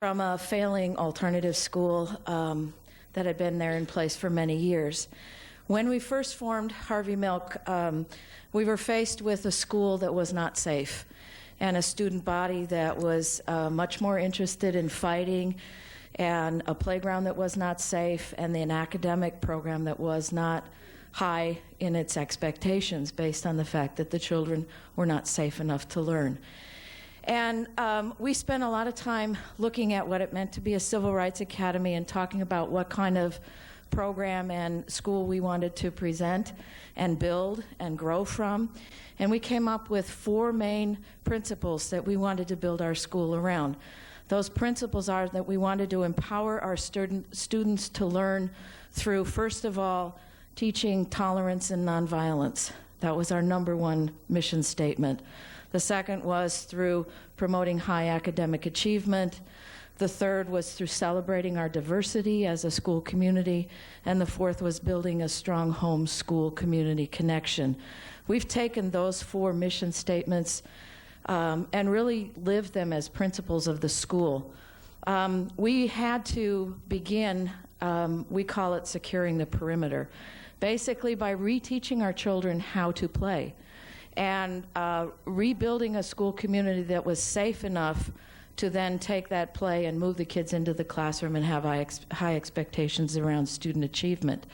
from a failing alternative school that had been there in place for many years. When we first formed Harvey Milk, we were faced with a school that was not safe and a student body that was much more interested in fighting, and a playground that was not safe, and an academic program that was not high in its expectations based on the fact that the children were not safe enough to learn. And we spent a lot of time looking at what it meant to be a civil rights academy and talking about what kind of program and school we wanted to present and build and grow from. And we came up with 4 main principles that we wanted to build our school around. Those principles are that we wanted to empower our students to learn through, first of all, teaching tolerance and nonviolence. That was our #1 mission statement. The second was through promoting high academic achievement. The third was through celebrating our diversity as a school community. And the fourth was building a strong home-school community connection. We've taken those 4 mission statements and really lived them as principles of the school. We had to begin, we call it securing the perimeter, basically by reteaching our children how to play and rebuilding a school community that was safe enough to then take that play and move the kids into the classroom and have high expectations around student achievement.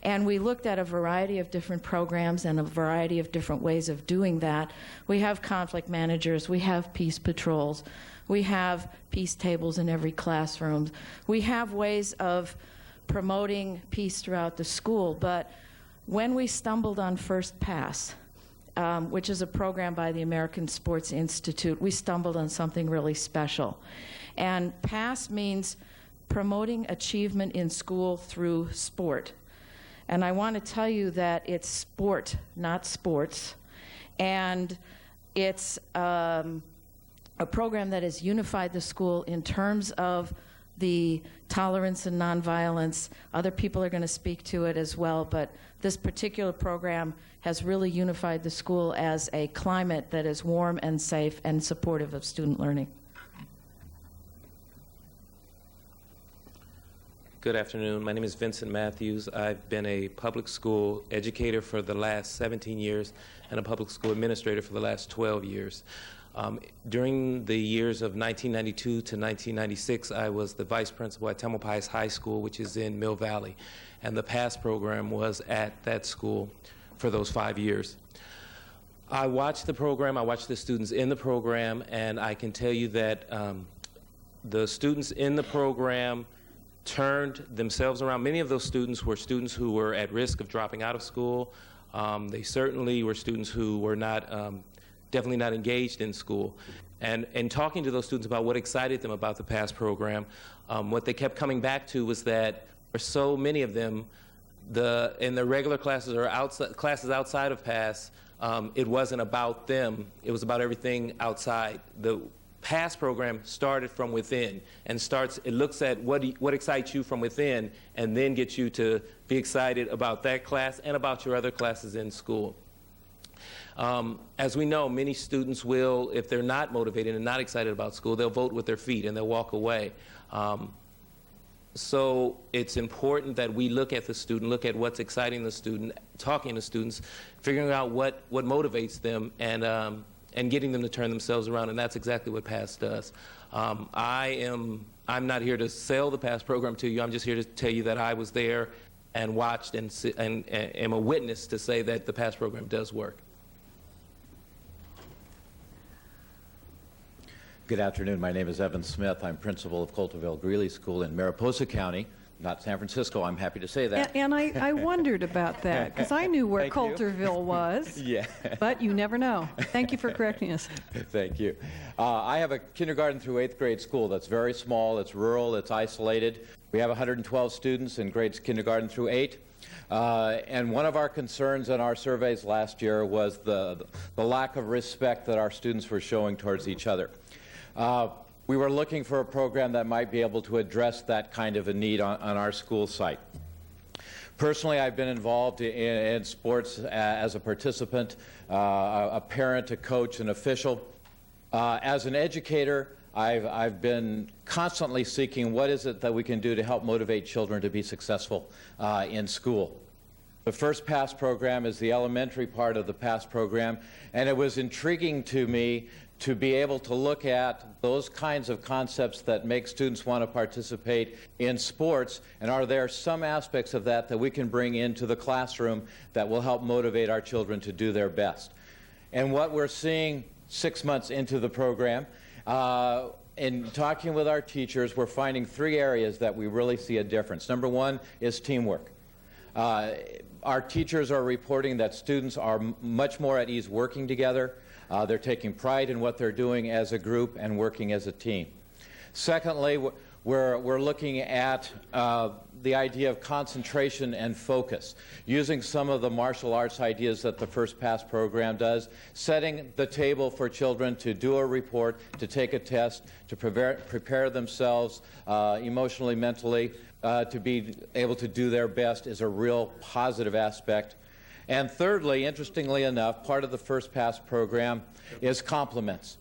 And we looked at a variety of different programs and a variety of different ways of doing that. We have conflict managers, we have peace patrols, we have peace tables in every classroom. We have ways of promoting peace throughout the school, but when we stumbled on First Pass, which is a program by the American Sports Institute, we stumbled on something really special. And PASS means promoting achievement in school through sport. And I want to tell you that it's sport, not sports. And it's a program that has unified the school in terms of the tolerance and nonviolence. Other people are going to speak to it as well, but this particular program has really unified the school as a climate that is warm and safe and supportive of student learning. Good afternoon. My name is Vincent Matthews. I've been a public school educator for the last 17 years and a public school administrator for the last 12 years. During the years of 1992 to 1996, I was the vice principal at Tamalpais High School, which is in Mill Valley, and the PASS program was at that school for those 5 years. I watched the program, I watched the students in the program, and I can tell you that the students in the program turned themselves around. Many of those students were students who were at risk of dropping out of school. They certainly were students who were not definitely not engaged in school. And talking to those students about what excited them about the PASS program, what they kept coming back to was that for so many of them, in the regular classes or classes outside of PASS, it wasn't about them. It was about everything outside. The PASS program started from within and it looks at what excites you from within and then gets you to be excited about that class and about your other classes in school. As we know, many students will, if they're not motivated and not excited about school, they'll vote with their feet and they'll walk away. So it's important that we look at the student, look at what's exciting the student, talking to students, figuring out what motivates them, and getting them to turn themselves around, and that's exactly what PASS does. I'm not here to sell the PASS program to you. I'm just here to tell you that I was there and watched and am a witness to say that the PASS program does work. Good afternoon. My name is Evan Smith. I'm principal of Coulterville Greeley School in Mariposa County, not San Francisco. I'm happy to say that. And I wondered about that because I knew where Coulterville was. Yeah. But you never know. Thank you for correcting us. Thank you. I have a kindergarten through 8th grade school that's very small, it's rural, it's isolated. We have 112 students in grades kindergarten through 8. And one of our concerns in our surveys last year was the lack of respect that our students were showing towards each other. We were looking for a program that might be able to address that kind of a need on our school site. Personally, I've been involved in sports as a participant, a parent, a coach, an official. As an educator, I've been constantly seeking what is it that we can do to help motivate children to be successful in school. The First Pass program is the elementary part of the Pass program, and it was intriguing to me to be able to look at those kinds of concepts that make students want to participate in sports, and are there some aspects of that that we can bring into the classroom that will help motivate our children to do their best. And what we're seeing 6 months into the program, in talking with our teachers, we're finding 3 areas that we really see a difference. Number 1 is teamwork. Our teachers are reporting that students are much more at ease working together. They're taking pride in what they're doing as a group and working as a team. Secondly, we're looking at the idea of concentration and focus, using some of the martial arts ideas that the First Pass program does, setting the table for children to do a report, to take a test, to prepare themselves emotionally, mentally, to be able to do their best is a real positive aspect. And thirdly, interestingly enough, part of the First Pass program is compliments.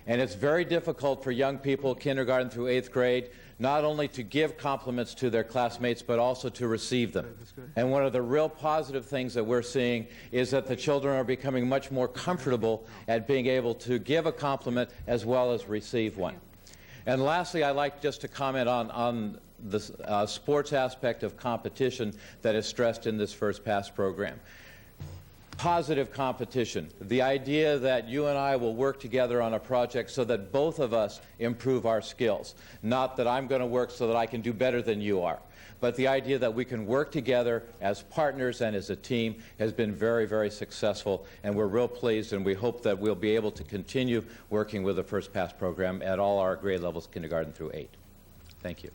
And it's very difficult for young people, kindergarten through 8th grade, not only to give compliments to their classmates, but also to receive them. And one of the real positive things that we're seeing is that the children are becoming much more comfortable at being able to give a compliment as well as receive one. And lastly, I'd like just to comment on the sports aspect of competition that is stressed in this First Pass program. Positive competition, the idea that you and I will work together on a project so that both of us improve our skills. Not that I'm going to work so that I can do better than you are, but the idea that we can work together as partners and as a team has been very, very successful, and we're real pleased, and we hope that we'll be able to continue working with the First Pass program at all our grade levels, kindergarten through 8. Thank you.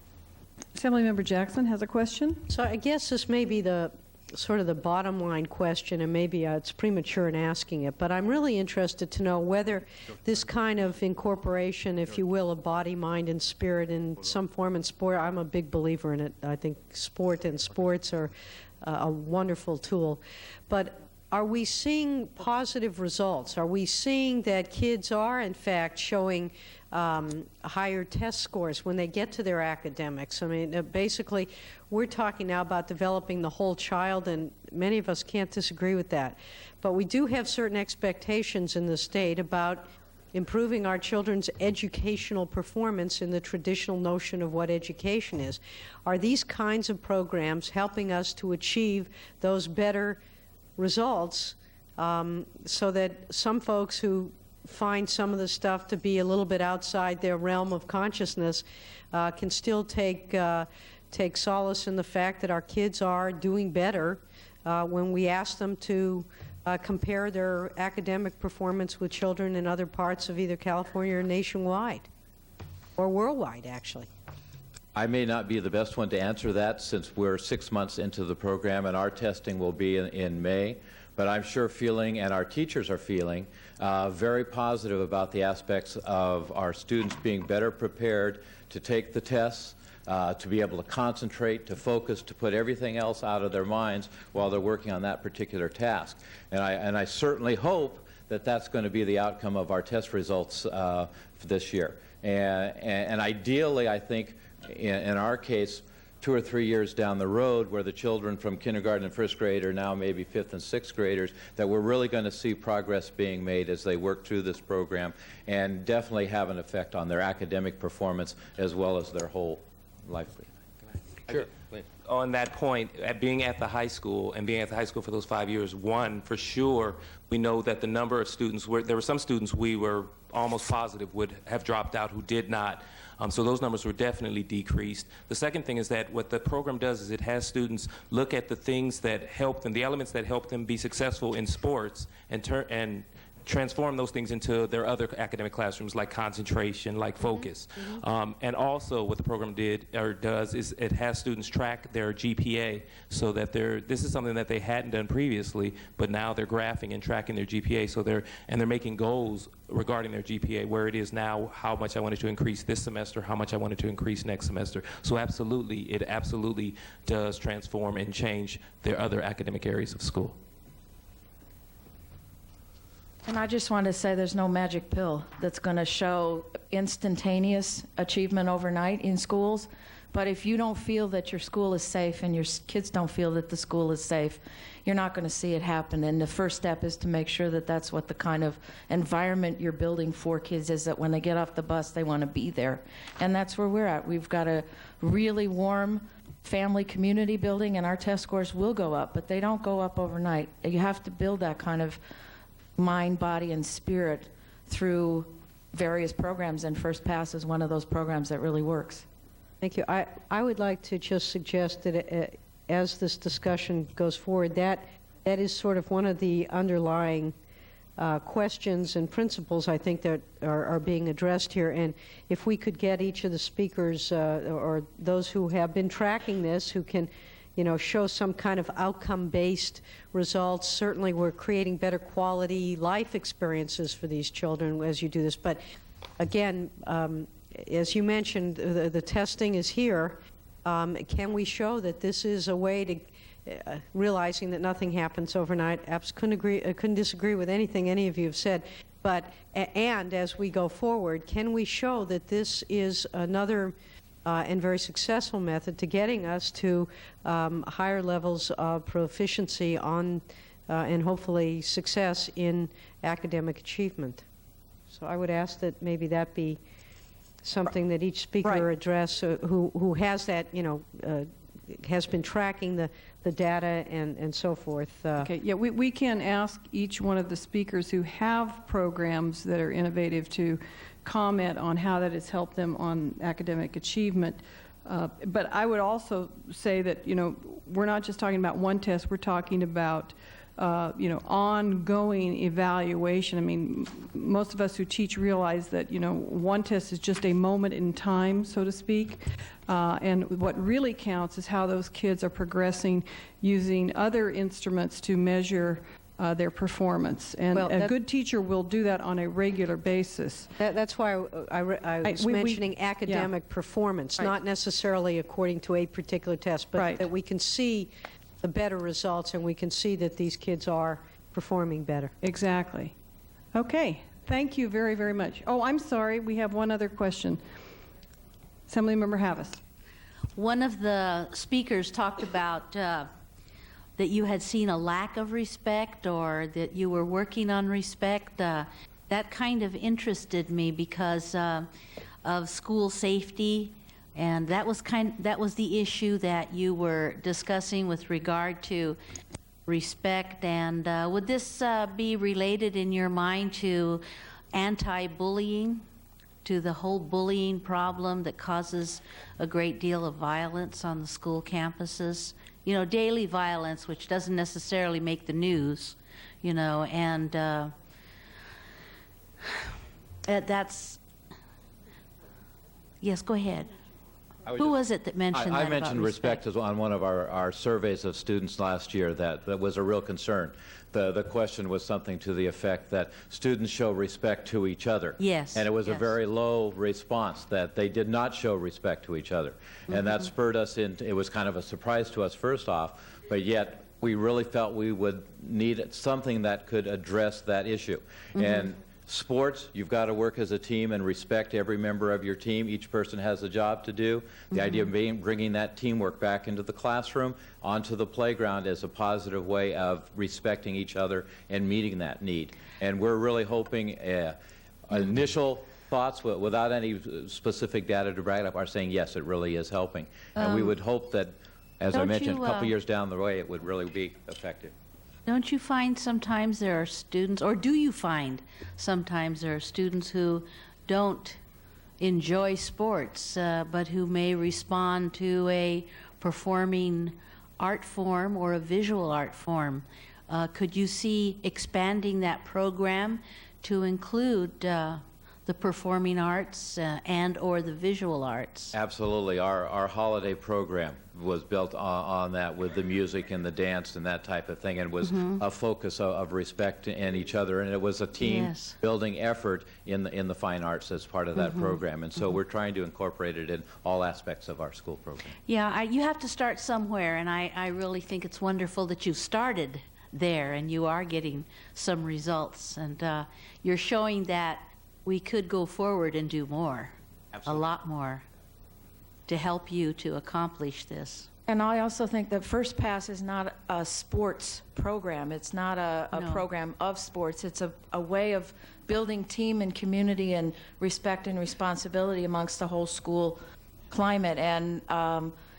Assemblymember Jackson has a question. So I guess this may be the sort of the bottom line question, and maybe it's premature in asking it, but I'm really interested to know whether this kind of incorporation, if you will, of body, mind, and spirit in some form in sport, I'm a big believer in it. I think sport and sports are a wonderful tool. But are we seeing positive results? Are we seeing that kids are, in fact, showing higher test scores when they get to their academics? I mean, basically, we're talking now about developing the whole child, and many of us can't disagree with that. But we do have certain expectations in the state about improving our children's educational performance in the traditional notion of what education is. Are these kinds of programs helping us to achieve those better results so that some folks who find some of the stuff to be a little bit outside their realm of consciousness can still take solace in the fact that our kids are doing better when we ask them to compare their academic performance with children in other parts of either California or nationwide, or worldwide, actually? I may not be the best one to answer that since we're 6 months into the program and our testing will be in May, but I'm sure feeling, and our teachers are feeling, very positive about the aspects of our students being better prepared to take the tests, to be able to concentrate, to focus, to put everything else out of their minds while they're working on that particular task. And I certainly hope that that's going to be the outcome of our test results for this year. And ideally, I think, in our case, 2 or 3 years down the road, where the children from kindergarten and first grade are now maybe 5th and 6th graders, that we're really going to see progress being made as they work through this program and definitely have an effect on their academic performance as well as their whole life. Sure. On that point, being at the high school and being at the high school for those 5 years, one, for sure, we know that the number of students, there were some students we were almost positive would have dropped out who did not. So those numbers were definitely decreased. The second thing is that what the program does is it has students look at the things that help them, the elements that help them be successful in sports, and transform those things into their other academic classrooms, like concentration, like focus. And also what the program does is it has students track their GPA so that this is something that they hadn't done previously, but now they're graphing and tracking their GPA, so they're making goals regarding their GPA, where it is now, how much I wanted to increase this semester, how much I wanted to increase next semester. So absolutely, it absolutely does transform and change their other academic areas of school. And I just want to say there's no magic pill that's going to show instantaneous achievement overnight in schools. But if you don't feel that your school is safe and your kids don't feel that the school is safe, you're not going to see it happen. And the first step is to make sure that that's what the kind of environment you're building for kids is, that when they get off the bus, they want to be there. And that's where we're at. We've got a really warm family community building, and our test scores will go up, but they don't go up overnight. You have to build that kind of mind, body, and spirit through various programs, and First Pass is one of those programs that really works. Thank you. I would like to just suggest that as this discussion goes forward, that is sort of one of the underlying questions and principles I think that are being addressed here. And if we could get each of the speakers or those who have been tracking this, who can, show some kind of outcome-based results. Certainly we're creating better quality life experiences for these children as you do this. But again, as you mentioned, the testing is here. Can we show that this is a way to, realizing that nothing happens overnight? Couldn't disagree with anything any of you have said. But, and as we go forward, can we show that this is another and very successful method to getting us to higher levels of proficiency on and hopefully success in academic achievement? So I would ask that maybe that be something that each speaker address who has that, has been tracking the data and so forth. Okay, yeah, we can ask each one of the speakers who have programs that are innovative to comment on how that has helped them on academic achievement. But I would also say that, we're not just talking about one test, we're talking about ongoing evaluation. I mean, most of us who teach realize that, one test is just a moment in time, so to speak. And what really counts is how those kids are progressing using other instruments to measure their performance. And a good teacher will do that on a regular basis. That's why I was mentioning academic performance, not necessarily according to a particular test, but that we can see the better results, and we can see that these kids are performing better. Exactly. Okay. Thank you very, very much. Oh, I'm sorry. We have one other question. Assemblymember Havis. One of the speakers talked about that you had seen a lack of respect, or that you were working on respect. That kind of interested me because of school safety. And that was the issue that you were discussing with regard to respect. And would this be related in your mind to anti-bullying, to the whole bullying problem that causes a great deal of violence on the school campuses? Daily violence, which doesn't necessarily make the news, and that's, yes, go ahead. Who was it that mentioned that? I mentioned respect as on one of our surveys of students last year. That was a real concern. The question was something to the effect that students show respect to each other. Yes. And it was a very low response, that they did not show respect to each other. And that spurred us into, it was kind of a surprise to us first off, but yet we really felt we would need something that could address that issue. And sports, you've got to work as a team and respect every member of your team. Each person has a job to do. The idea of bringing that teamwork back into the classroom, onto the playground, as a positive way of respecting each other and meeting that need. And we're really hoping initial thoughts, without any specific data to back it up, are saying, yes, it really is helping. And we would hope that, as I mentioned, a couple years down the way, it would really be effective. Don't you find sometimes there are students, or do you find sometimes there are students who don't enjoy sports, but who may respond to a performing art form or a visual art form? Could you see expanding that program to include the performing arts and or the visual arts? Absolutely. Our holiday program was built on that, with the music and the dance and that type of thing, and was a focus of respect in each other, and it was a team building effort in the fine arts as part of that program. And so we're trying to incorporate it in all aspects of our school program. Yeah, you have to start somewhere, and I really think it's wonderful that you started there, and you are getting some results, and you're showing that we could go forward and do more, a lot more, to help you to accomplish this. And I also think that First Pass is not a sports program. It's not a No. program of sports. It's a way of building team and community and respect and responsibility amongst the whole school climate. And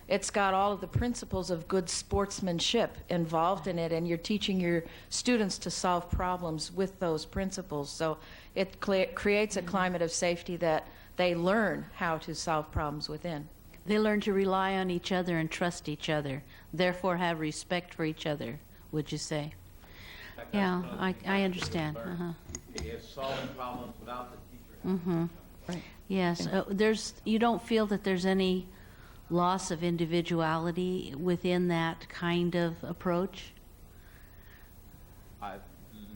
it's got all of the principles of good sportsmanship involved in it, and you're teaching your students to solve problems with those principles. So it creates a climate of safety that they learn how to solve problems within. They learn to rely on each other and trust each other, therefore have respect for each other, would you say? Yeah, I understand. It's solving problems without the teacher. Right. Yes, you don't feel that there's any loss of individuality within that kind of approach?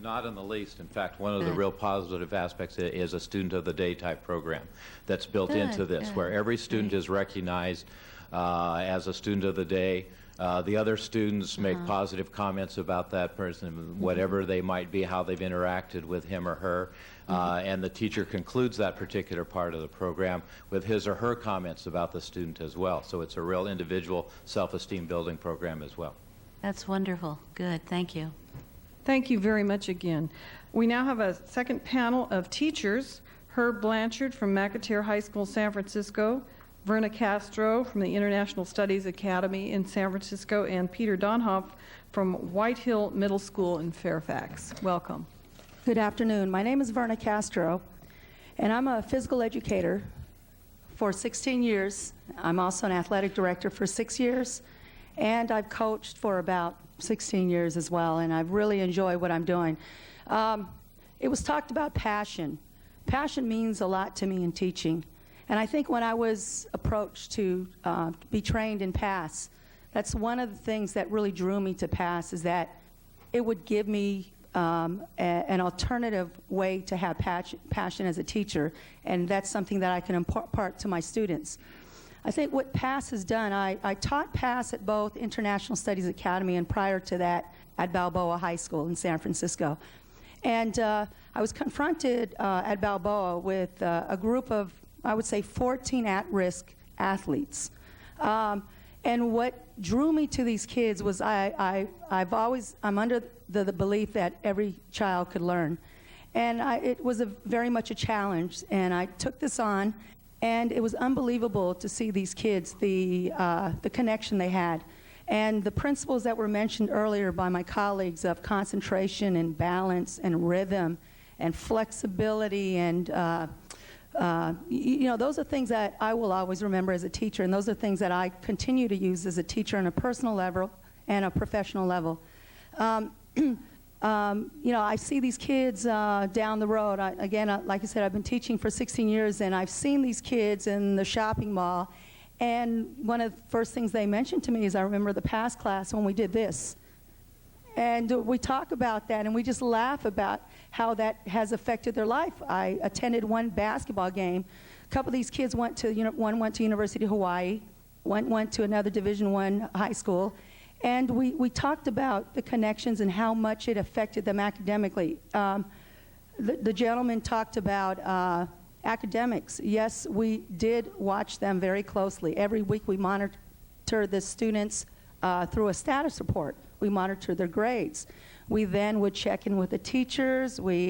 Not in the least. In fact, one of the Good. real positive aspects is a student of the day type program that's built into Good, this, good. where every student is recognized as a student of the day. The other students make positive comments about that person, whatever they might be, how they've interacted with him or her, and the teacher concludes that particular part of the program with his or her comments about the student as well. So it's a real individual self-esteem building program as well. That's wonderful. Good, thank you. Thank you very much again. We now have a second panel of teachers. Herb Blanchard from McAteer High School, San Francisco, Veronica Castro from the International Studies Academy in San Francisco, and Peter Donov from White Hill Middle School in Fairfax. Welcome. Good afternoon. My name is Veronica Castro, and I'm a physical educator for 16 years. I'm also an athletic director for 6 years, and I've coached for about 16 years as well, and I really enjoy what I'm doing. It was talked about passion. Passion means a lot to me in teaching, and I think when I was approached to be trained in PASS, that's one of the things that really drew me to PASS, is that it would give me an alternative way to have passion as a teacher, and that's something that I can impart to my students. I think what PASS has done, I taught PASS at both International Studies Academy and prior to that at Balboa High School in San Francisco. And I was confronted at Balboa with a group of, I would say, 14 at-risk athletes. And what drew me to these kids was I'm under the belief that every child could learn. And it was very much a challenge, and I took this on. And it was unbelievable to see these kids, the connection they had. And the principles that were mentioned earlier by my colleagues of concentration and balance and rhythm and flexibility and, those are things that I will always remember as a teacher, and those are things that I continue to use as a teacher on a personal level and a professional level. I see these kids down the road. Like I said, I've been teaching for 16 years, and I've seen these kids in the shopping mall. And one of the first things they mentioned to me is, I remember the PASS class when we did this. And we talk about that, and we just laugh about how that has affected their life. I attended one basketball game. A couple of these kids one went to University of Hawaii, one went to another Division I high school. And we talked about the connections and how much it affected them academically. The gentleman talked about academics. Yes, we did watch them very closely. Every week we monitor the students through a status report. We monitor their grades. We then would check in with the teachers. We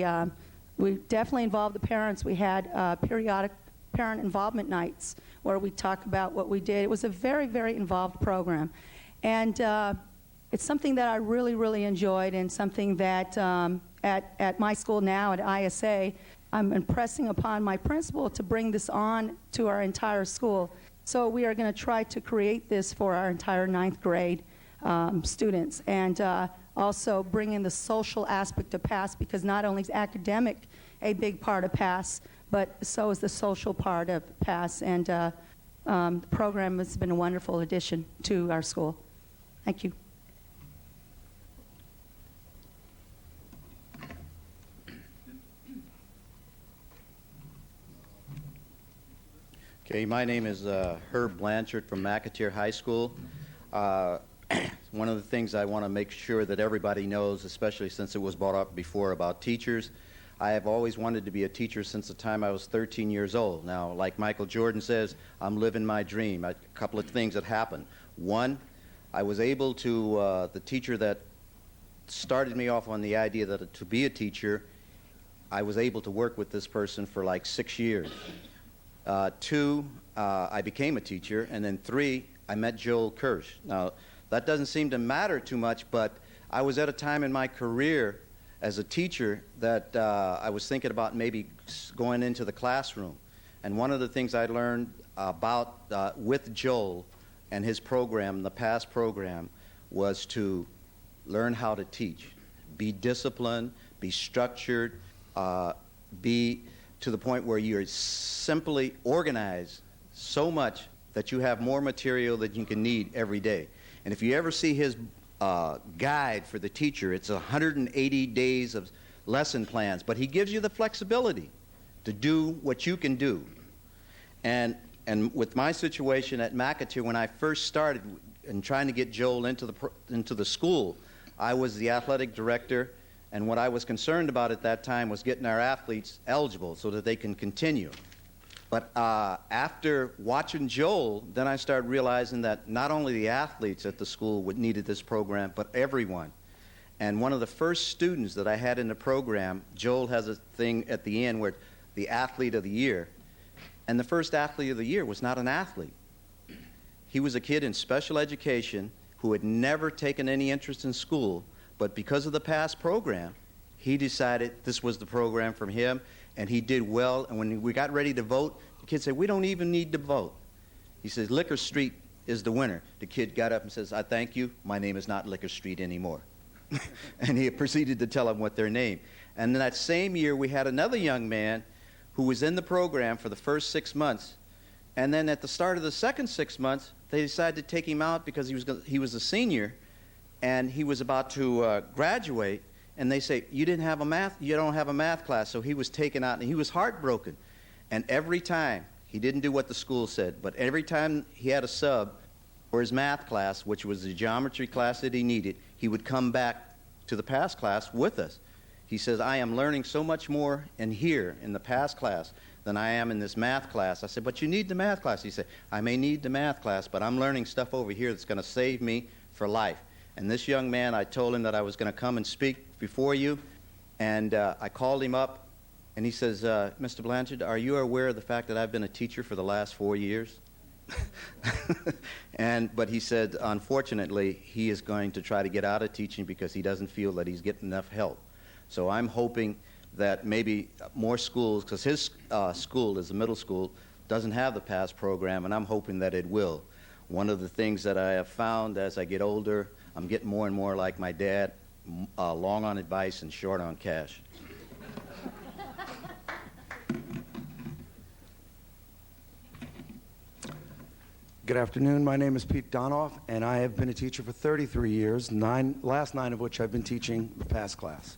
definitely involved the parents. We had periodic parent involvement nights where we talk about what we did. It was a very, very involved program. And it's something that I really, really enjoyed, and something that at my school now at ISA, I'm impressing upon my principal to bring this on to our entire school. So we are going to try to create this for our entire 9th grade students, and also bring in the social aspect of PASS, because not only is academic a big part of PASS, but so is the social part of PASS. And the program has been a wonderful addition to our school. Thank you. Okay, my name is Herb Blanchard from McAteer High School. One one of the things I want to make sure that everybody knows, especially since it was brought up before about teachers, I have always wanted to be a teacher since the time I was 13 years old. Now, like Michael Jordan says, I'm living my dream. A couple of things that happened. One, I was able to, the teacher that started me off on the idea that to be a teacher, I was able to work with this person for like 6 years. Two, I became a teacher. And then three, I met Joel Kirsch. Now, that doesn't seem to matter too much, but I was at a time in my career as a teacher that I was thinking about maybe going into the classroom. And one of the things I learned about with Joel and his program, the PASS program, was to learn how to teach. Be disciplined, be structured, be to the point where you're simply organized so much that you have more material that you can need every day. And if you ever see his guide for the teacher, it's 180 days of lesson plans, but he gives you the flexibility to do what you can do. And with my situation at McAteer, when I first started and trying to get Joel into the school, I was the athletic director, and what I was concerned about at that time was getting our athletes eligible so that they can continue. But after watching Joel, then I started realizing that not only the athletes at the school needed this program, but everyone. And one of the first students that I had in the program, Joel has a thing at the end where the athlete of the year, and the first athlete of the year was not an athlete. He was a kid in special education who had never taken any interest in school, but because of the PASS program, he decided this was the program for him, and he did well. And when we got ready to vote, the kid said, "We don't even need to vote." He says, "Liquor Street is the winner." The kid got up and says, "I thank you. My name is not Liquor Street anymore." And he proceeded to tell them what their name. And then that same year, we had another young man who was in the program for the first 6 months. And then at the start of the second 6 months, they decided to take him out because he was a senior, and he was about to graduate. And they say, you don't have a math class. So he was taken out, and he was heartbroken. And every time, he didn't do what the school said, but every time he had a sub for his math class, which was the geometry class that he needed, he would come back to the PASS class with us. He says, "I am learning so much more in here, in the PASS class, than I am in this math class." I said, "But you need the math class." He said, "I may need the math class, but I'm learning stuff over here that's going to save me for life." And this young man, I told him that I was going to come and speak before you, and I called him up, and he says, "Mr. Blanchard, are you aware of the fact that I've been a teacher for the last 4 years?" But he said, unfortunately, he is going to try to get out of teaching because he doesn't feel that he's getting enough help. So I'm hoping that maybe more schools, because his school is a middle school, doesn't have the PASS program, and I'm hoping that it will. One of the things that I have found as I get older, I'm getting more and more like my dad, long on advice and short on cash. Good afternoon. My name is Pete Donov, and I have been a teacher for 33 years, last 9 of which I've been teaching the PASS class.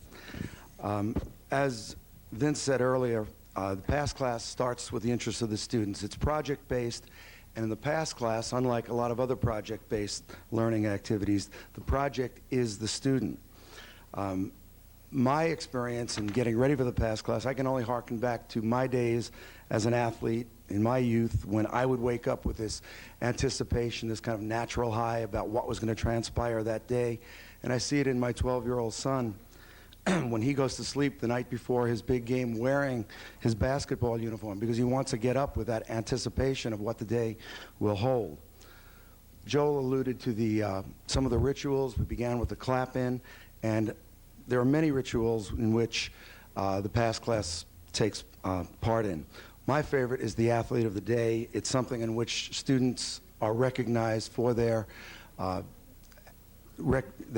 As Vince said earlier, the PASS class starts with the interests of the students. It's project-based, and in the PASS class, unlike a lot of other project-based learning activities, the project is the student. My experience in getting ready for the PASS class, I can only harken back to my days as an athlete in my youth when I would wake up with this anticipation, this kind of natural high about what was going to transpire that day. And I see it in my 12-year-old son when he goes to sleep the night before his big game wearing his basketball uniform because he wants to get up with that anticipation of what the day will hold. Joel alluded to some of the rituals. We began with the clap-in, and there are many rituals in which the PASS class takes part in. My favorite is the Athlete of the Day. It's something in which students are recognized for they're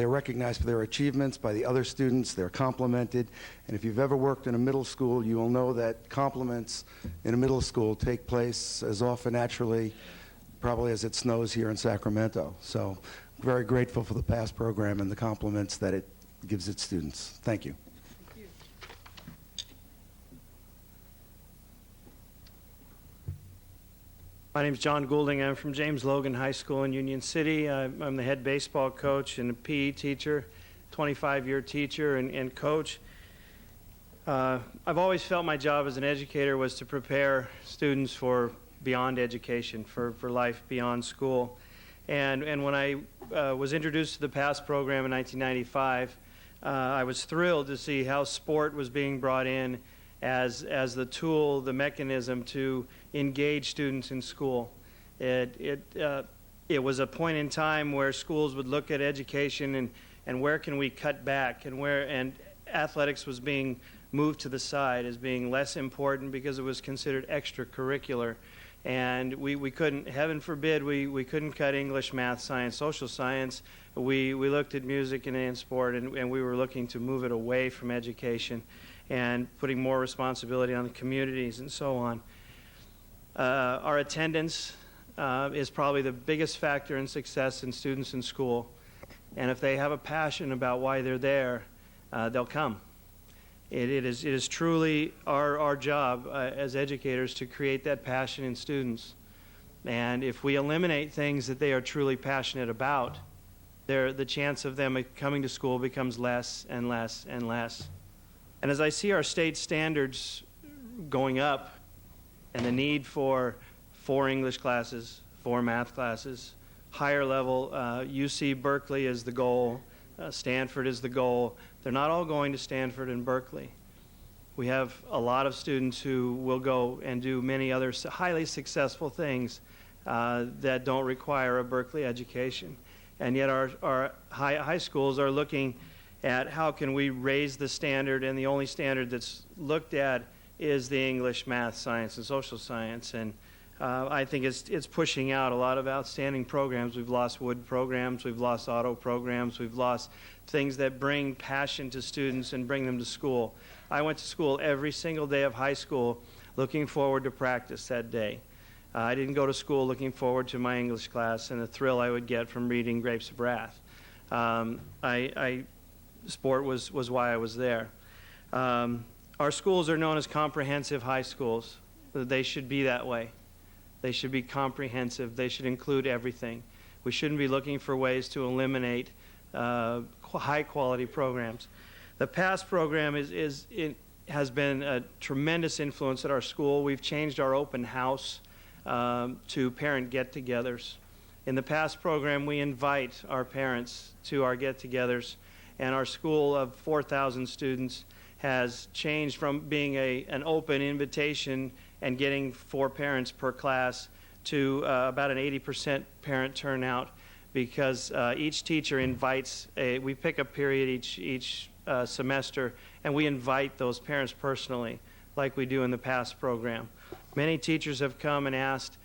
recognized for their achievements by the other students. They're complimented. And if you've ever worked in a middle school, you will know that compliments in a middle school take place as often naturally, probably as it snows here in Sacramento. So I'm very grateful for the PASS program and the compliments that it gives its students. Thank you. My name's John Goulding. I'm from James Logan High School in Union City. I'm the head baseball coach and a PE teacher, 25-year teacher and coach. I've always felt my job as an educator was to prepare students for beyond education, for life beyond school. And when I was introduced to the PASS program in 1995, I was thrilled to see how sport was being brought in as the tool, the mechanism to engage students in school. It was a point in time where schools would look at education and where can we cut back, and athletics was being moved to the side as being less important because it was considered extracurricular. And we couldn't, heaven forbid, we couldn't cut English, math, science, social science. We looked at music and sport, and we were looking to move it away from education and putting more responsibility on the communities and so on. Our attendance is probably the biggest factor in success in students in school. And if they have a passion about why they're there, they'll come. It is truly our job as educators to create that passion in students. And if we eliminate things that they are truly passionate about, the chance of them coming to school becomes less and less and less. And as I see our state standards going up and the need for 4 English classes, 4 math classes, higher level, UC Berkeley is the goal, Stanford is the goal. They're not all going to Stanford and Berkeley. We have a lot of students who will go and do many other highly successful things that don't require a Berkeley education. And yet our high schools are looking at how can we raise the standard, and the only standard that's looked at is the English, math, science, and social science. And I think it's pushing out a lot of outstanding programs. We've lost wood programs, we've lost auto programs, we've lost things that bring passion to students and bring them to school. I went to school every single day of high school looking forward to practice that day. I didn't go to school looking forward to my English class and the thrill I would get from reading Grapes of Wrath. Sport was why I was there. Our schools are known as comprehensive high schools. They should be that way. They should be comprehensive. They should include everything. We shouldn't be looking for ways to eliminate high-quality programs. The PASS program has been a tremendous influence at our school. We've changed our open house to parent get-togethers. In the PASS program, we invite our parents to our get-togethers, and our school of 4,000 students has changed from being an open invitation and getting 4 parents per class to about an 80% parent turnout, because each teacher invites we pick a period each semester, and we invite those parents personally, like we do in the PASS program. Many teachers have come and asked,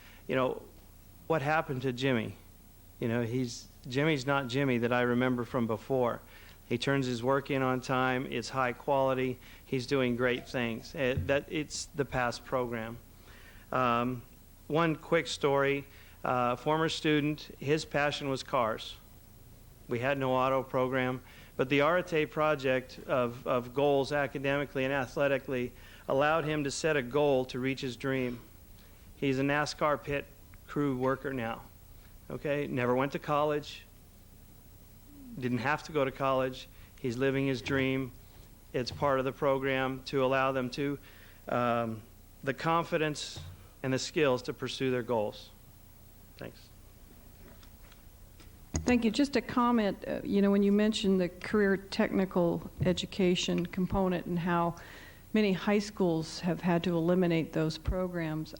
what happened to Jimmy? Jimmy's not Jimmy that I remember from before. He turns his work in on time. It's high quality. He's doing great things. It's the PASS program. One quick story. Former student, his passion was cars. We had no auto program, but the Adhd project of goals academically and athletically allowed him to set a goal to reach his dream. He's a NASCAR pit crew worker now. Okay, never went to college, didn't have to go to college. He's living his dream. It's part of the program to allow them to the confidence and the skills to pursue their goals. Thanks. Thank you. Just a comment, when you mentioned the career technical education component and how many high schools have had to eliminate those programs,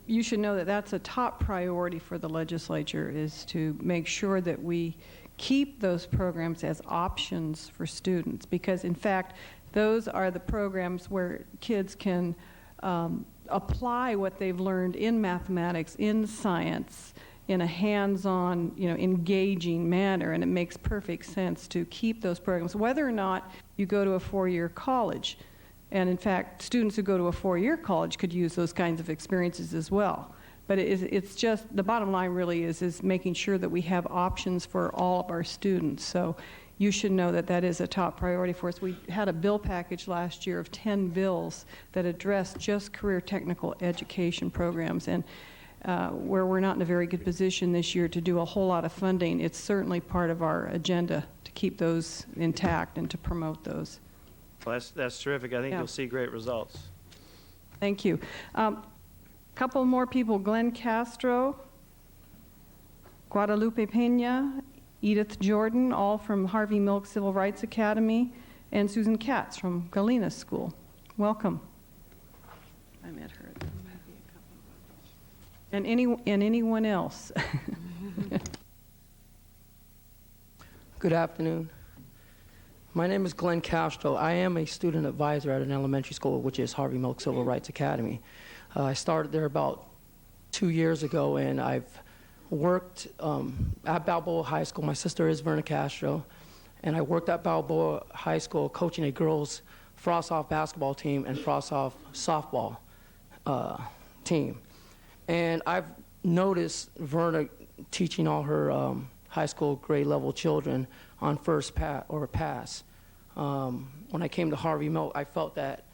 you should know that that's a top priority for the legislature, is to make sure that we keep those programs as options for students, because in fact those are the programs where kids can apply what they've learned in mathematics, in science, in a hands-on, engaging manner, and it makes perfect sense to keep those programs, whether or not you go to a 4-year college. And in fact, students who go to a 4-year college could use those kinds of experiences as well. But it's just, the bottom line really is making sure that we have options for all of our students. So you should know that that is a top priority for us. We had a bill package last year of 10 bills that addressed just career technical education programs, and where we're not in a very good position this year to do a whole lot of funding, it's certainly part of our agenda to keep those intact and to promote those. Well, that's terrific. I think Yeah. you'll see great results. Thank you. Couple more people, Glenn Castro, Guadalupe Pena, Edith Jordan, all from Harvey Milk Civil Rights Academy, and Susan Katz from Galena School. Welcome. I met her. And anyone else? Good afternoon. My name is Glenn Castro. I am a student advisor at an elementary school, which is Harvey Milk Civil Rights Academy. I started there about 2 years ago, and I've worked at Balboa High School. My sister is Veronica Castro, and I worked at Balboa High School coaching a girls' frost-off basketball team and frost-off softball team. And I've noticed Verna teaching all her high school grade level children on first pass. When I came to Harvey Milk, I felt that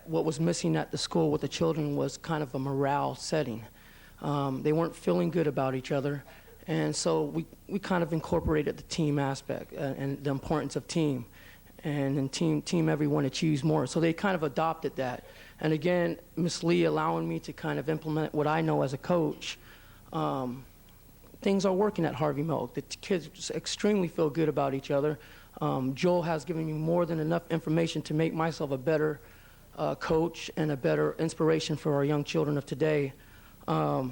what was missing at the school with the children was kind of a morale setting. They weren't feeling good about each other, and so we kind of incorporated the team aspect and the importance of team, and in team everyone achieves more. So they kind of adopted that. And again, Ms. Lee allowing me to kind of implement what I know as a coach, things are working at Harvey Milk. The kids just extremely feel good about each other. Joel has given me more than enough information to make myself a better coach and a better inspiration for our young children of today. I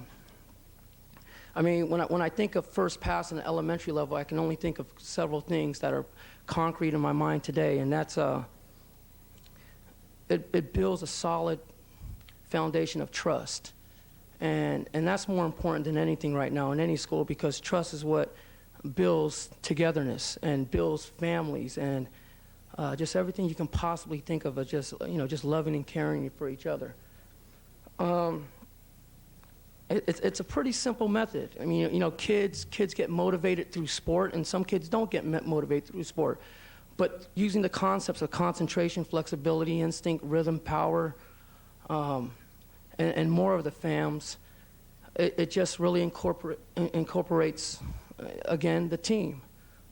mean, when I think of first pass in the elementary level, I can only think of several things that are concrete in my mind today, and that's it builds a solid foundation of trust, and that's more important than anything right now in any school, because trust is what builds togetherness and builds families and just everything you can possibly think of as just loving and caring for each other. It's a pretty simple method. I mean, kids get motivated through sport, and some kids don't get motivated through sport. But using the concepts of concentration, flexibility, instinct, rhythm, power, and more of the FAMs, it just really incorporates, again, the team.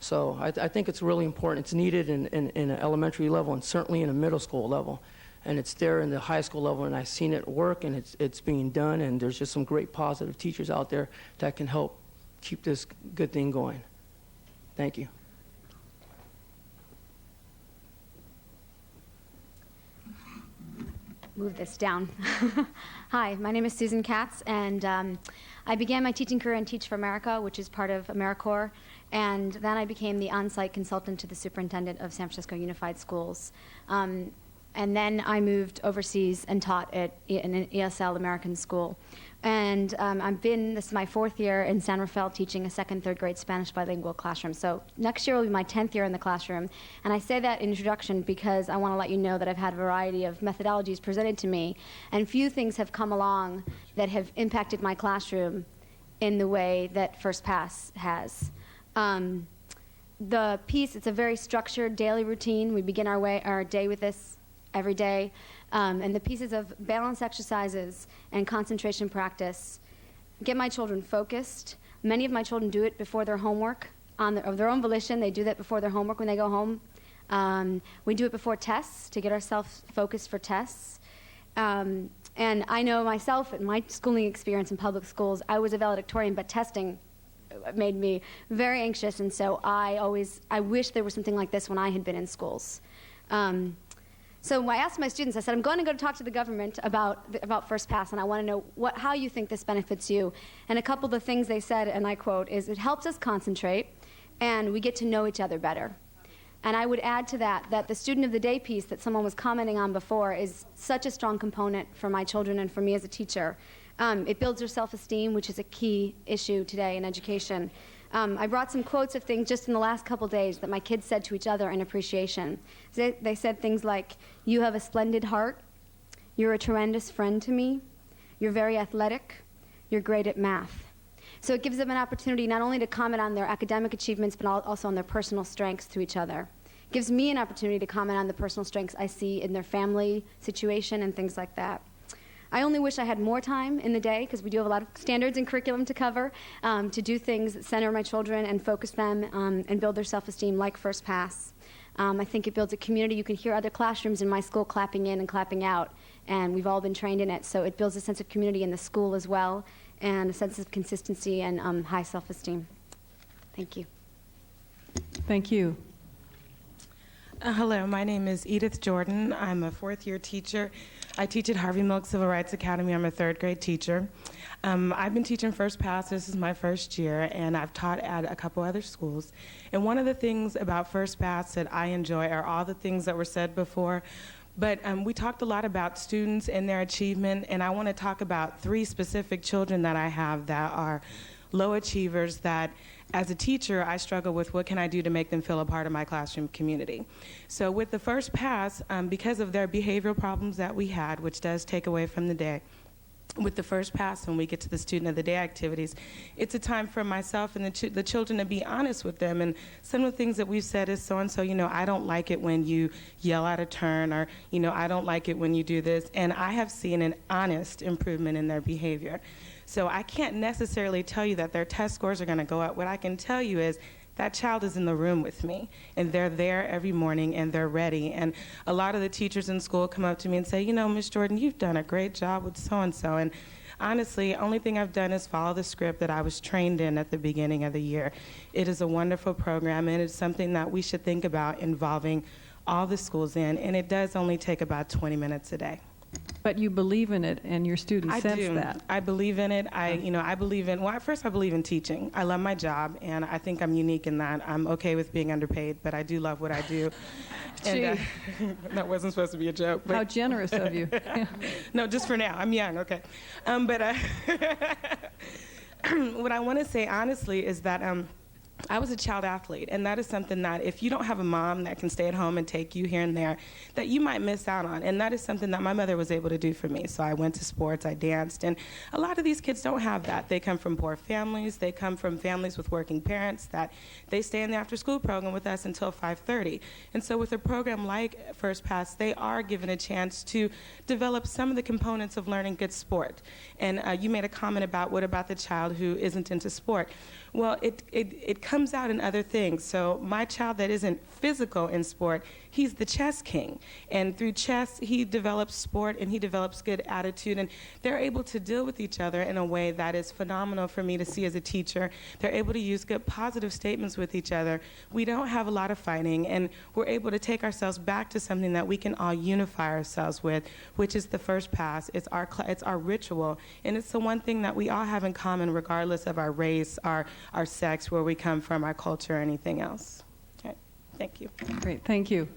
So I think it's really important. It's needed in an elementary level and certainly in a middle school level. And it's there in the high school level, and I've seen it work, and it's being done, and there's just some great positive teachers out there that can help keep this good thing going. Thank you. Move this down. Hi, my name is Susan Katz, and I began my teaching career in Teach for America, which is part of AmeriCorps, and then I became the on-site consultant to the superintendent of San Francisco Unified Schools. And then I moved overseas and taught at an ESL American school. And this is my 4th year in San Rafael teaching a 2nd, 3rd grade Spanish bilingual classroom. So next year will be my 10th year in the classroom. And I say that in introduction because I want to let you know that I've had a variety of methodologies presented to me, and few things have come along that have impacted my classroom in the way that First Pass has. The piece, it's a very structured daily routine. We begin our day with this every day. And the pieces of balance exercises and concentration practice get my children focused. Many of my children do it before their homework. Of their own volition, they do that before their homework when they go home. We do it before tests to get ourselves focused for tests. And I know myself, in my schooling experience in public schools, I was a valedictorian, but testing made me very anxious, and so I wish there was something like this when I had been in schools. So I asked my students, I said, I'm going to go talk to the government about First Pass, and I want to know how you think this benefits you. And a couple of the things they said, and I quote, is it helps us concentrate, and we get to know each other better. And I would add to that the student of the day piece that someone was commenting on before is such a strong component for my children and for me as a teacher. It builds their self-esteem, which is a key issue today in education. I brought some quotes of things just in the last couple days that my kids said to each other in appreciation. They said things like, "You have a splendid heart. You're a tremendous friend to me. You're very athletic. You're great at math." So it gives them an opportunity not only to comment on their academic achievements, but also on their personal strengths through each other. It gives me an opportunity to comment on the personal strengths I see in their family situation and things like that. I only wish I had more time in the day, because we do have a lot of standards and curriculum to cover, to do things that center my children and focus them and build their self-esteem, like First Pass. I think it builds a community. You can hear other classrooms in my school clapping in and clapping out, and we've all been trained in it. So it builds a sense of community in the school as well, and a sense of consistency and high self-esteem. Thank you. Thank you. Hello, my name is Edith Jordan. I'm a fourth-year teacher. I teach at Harvey Milk Civil Rights Academy. I'm a third-grade teacher. I've been teaching First Pass. This is my first year, and I've taught at a couple other schools. And one of the things about First Pass that I enjoy are all the things that were said before. But we talked a lot about students and their achievement, and I want to talk about 3 specific children that I have that are low achievers that, as a teacher, I struggle with what can I do to make them feel a part of my classroom community. So with the First Pass, because of their behavioral problems that we had, which does take away from the day, with the First Pass, when we get to the Student of the Day activities, it's a time for myself and the children to be honest with them. And some of the things that we've said is so-and-so, I don't like it when you yell out of turn, or, I don't like it when you do this. And I have seen an honest improvement in their behavior. So I can't necessarily tell you that their test scores are going to go up. What I can tell you is that child is in the room with me, and they're there every morning, and they're ready. And a lot of the teachers in school come up to me and say, Ms. Jordan, you've done a great job with so-and-so. And honestly, the only thing I've done is follow the script that I was trained in at the beginning of the year. It is a wonderful program, and it's something that we should think about involving all the schools in, and it does only take about 20 minutes a day. But you believe in it, and your students sense do. that. I believe in it. I believe in, well, first I believe in teaching. I love my job, and I think I'm unique in that. I'm okay with being underpaid, but I do love what I do. And that wasn't supposed to be a joke. But how generous of you. No, just for now. I'm young, okay. But what I want to say honestly is that I was a child athlete, and that is something that if you don't have a mom that can stay at home and take you here and there, that you might miss out on. And that is something that my mother was able to do for me. So I went to sports, I danced, and a lot of these kids don't have that. They come from poor families. They come from families with working parents that they stay in the after-school program with us until 5:30. And so with a program like First Pass, they are given a chance to develop some of the components of learning good sport. And you made a comment about what about the child who isn't into sport. Well, it comes out in other things. So my child that isn't physical in sport, he's the chess king. And through chess, he develops sport and he develops good attitude. And they're able to deal with each other in a way that is phenomenal for me to see as a teacher. They're able to use good positive statements with each other. We don't have a lot of fighting, and we're able to take ourselves back to something that we can all unify ourselves with, which is the First Pass. It's our ritual, and it's the one thing that we all have in common regardless of our race, our sex, where we come from, our culture, or anything else. Okay. Thank you. Great. Thank you.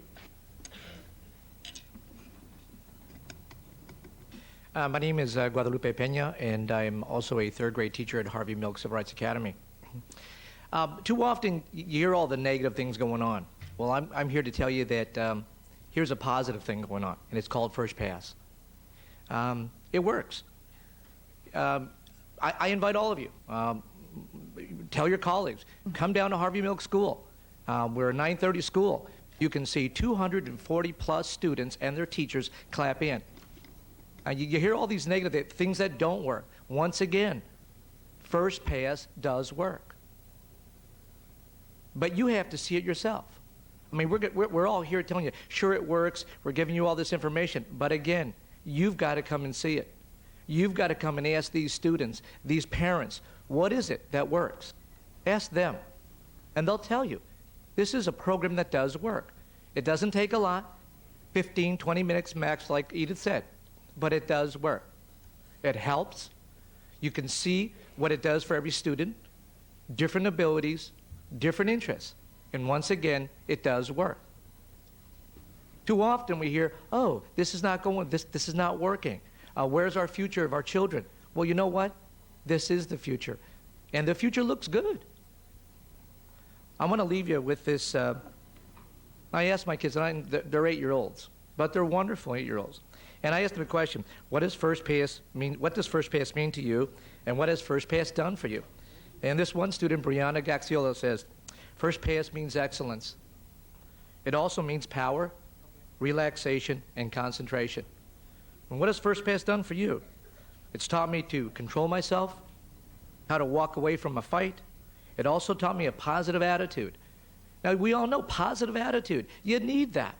My name is Guadalupe Peña, and I'm also a third-grade teacher at Harvey Milk Civil Rights Academy. Too often, you hear all the negative things going on. Well, I'm here to tell you that here's a positive thing going on, and it's called First Pass. It works. I invite all of you. Tell your colleagues. Come down to Harvey Milk School. We're a 9:30 school. You can see 240-plus students and their teachers clap in. You hear all these negative things that don't work. Once again, First Pass does work. But you have to see it yourself. I mean, we're all here telling you, sure, it works. We're giving you all this information. But again, you've got to come and see it. You've got to come and ask these students, these parents, what is it that works? Ask them, and they'll tell you. This is a program that does work. It doesn't take a lot, 15, 20 minutes max, like Edith said, but it does work. It helps. You can see what it does for every student, different abilities, different interests, and once again, it does work. Too often we hear, oh, this is not going, this is not working. Where's our future of our children? Well, you know what? This is the future, and the future looks good. I want to leave you with this. I asked my kids, and they're 8-year-olds, but they're wonderful 8-year-olds. And I asked them a question: what does First Pass mean? What does First Pass mean to you, and what has First Pass done for you? And this one student, Brianna Gaxiolo, says, first pass means excellence. It also means power, relaxation, and concentration. And what has first pass done for you? It's taught me to control myself, how to walk away from a fight. It also taught me a positive attitude. Now, we all know positive attitude. You need that.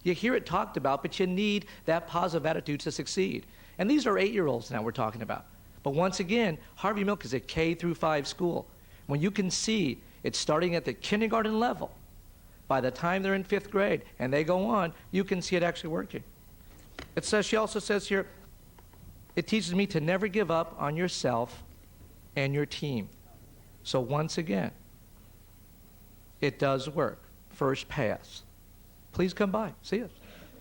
You hear it talked about, but you need that positive attitude to succeed. And these are 8-year-olds now we're talking about. But once again, Harvey Milk is a K through 5 school. When you can see it's starting at the kindergarten level, by the time they're in 5th grade and they go on, you can see it actually working. It says, she also says here, it teaches me to never give up on yourself and your team. So once again, it does work. First pass. Please come by, see us.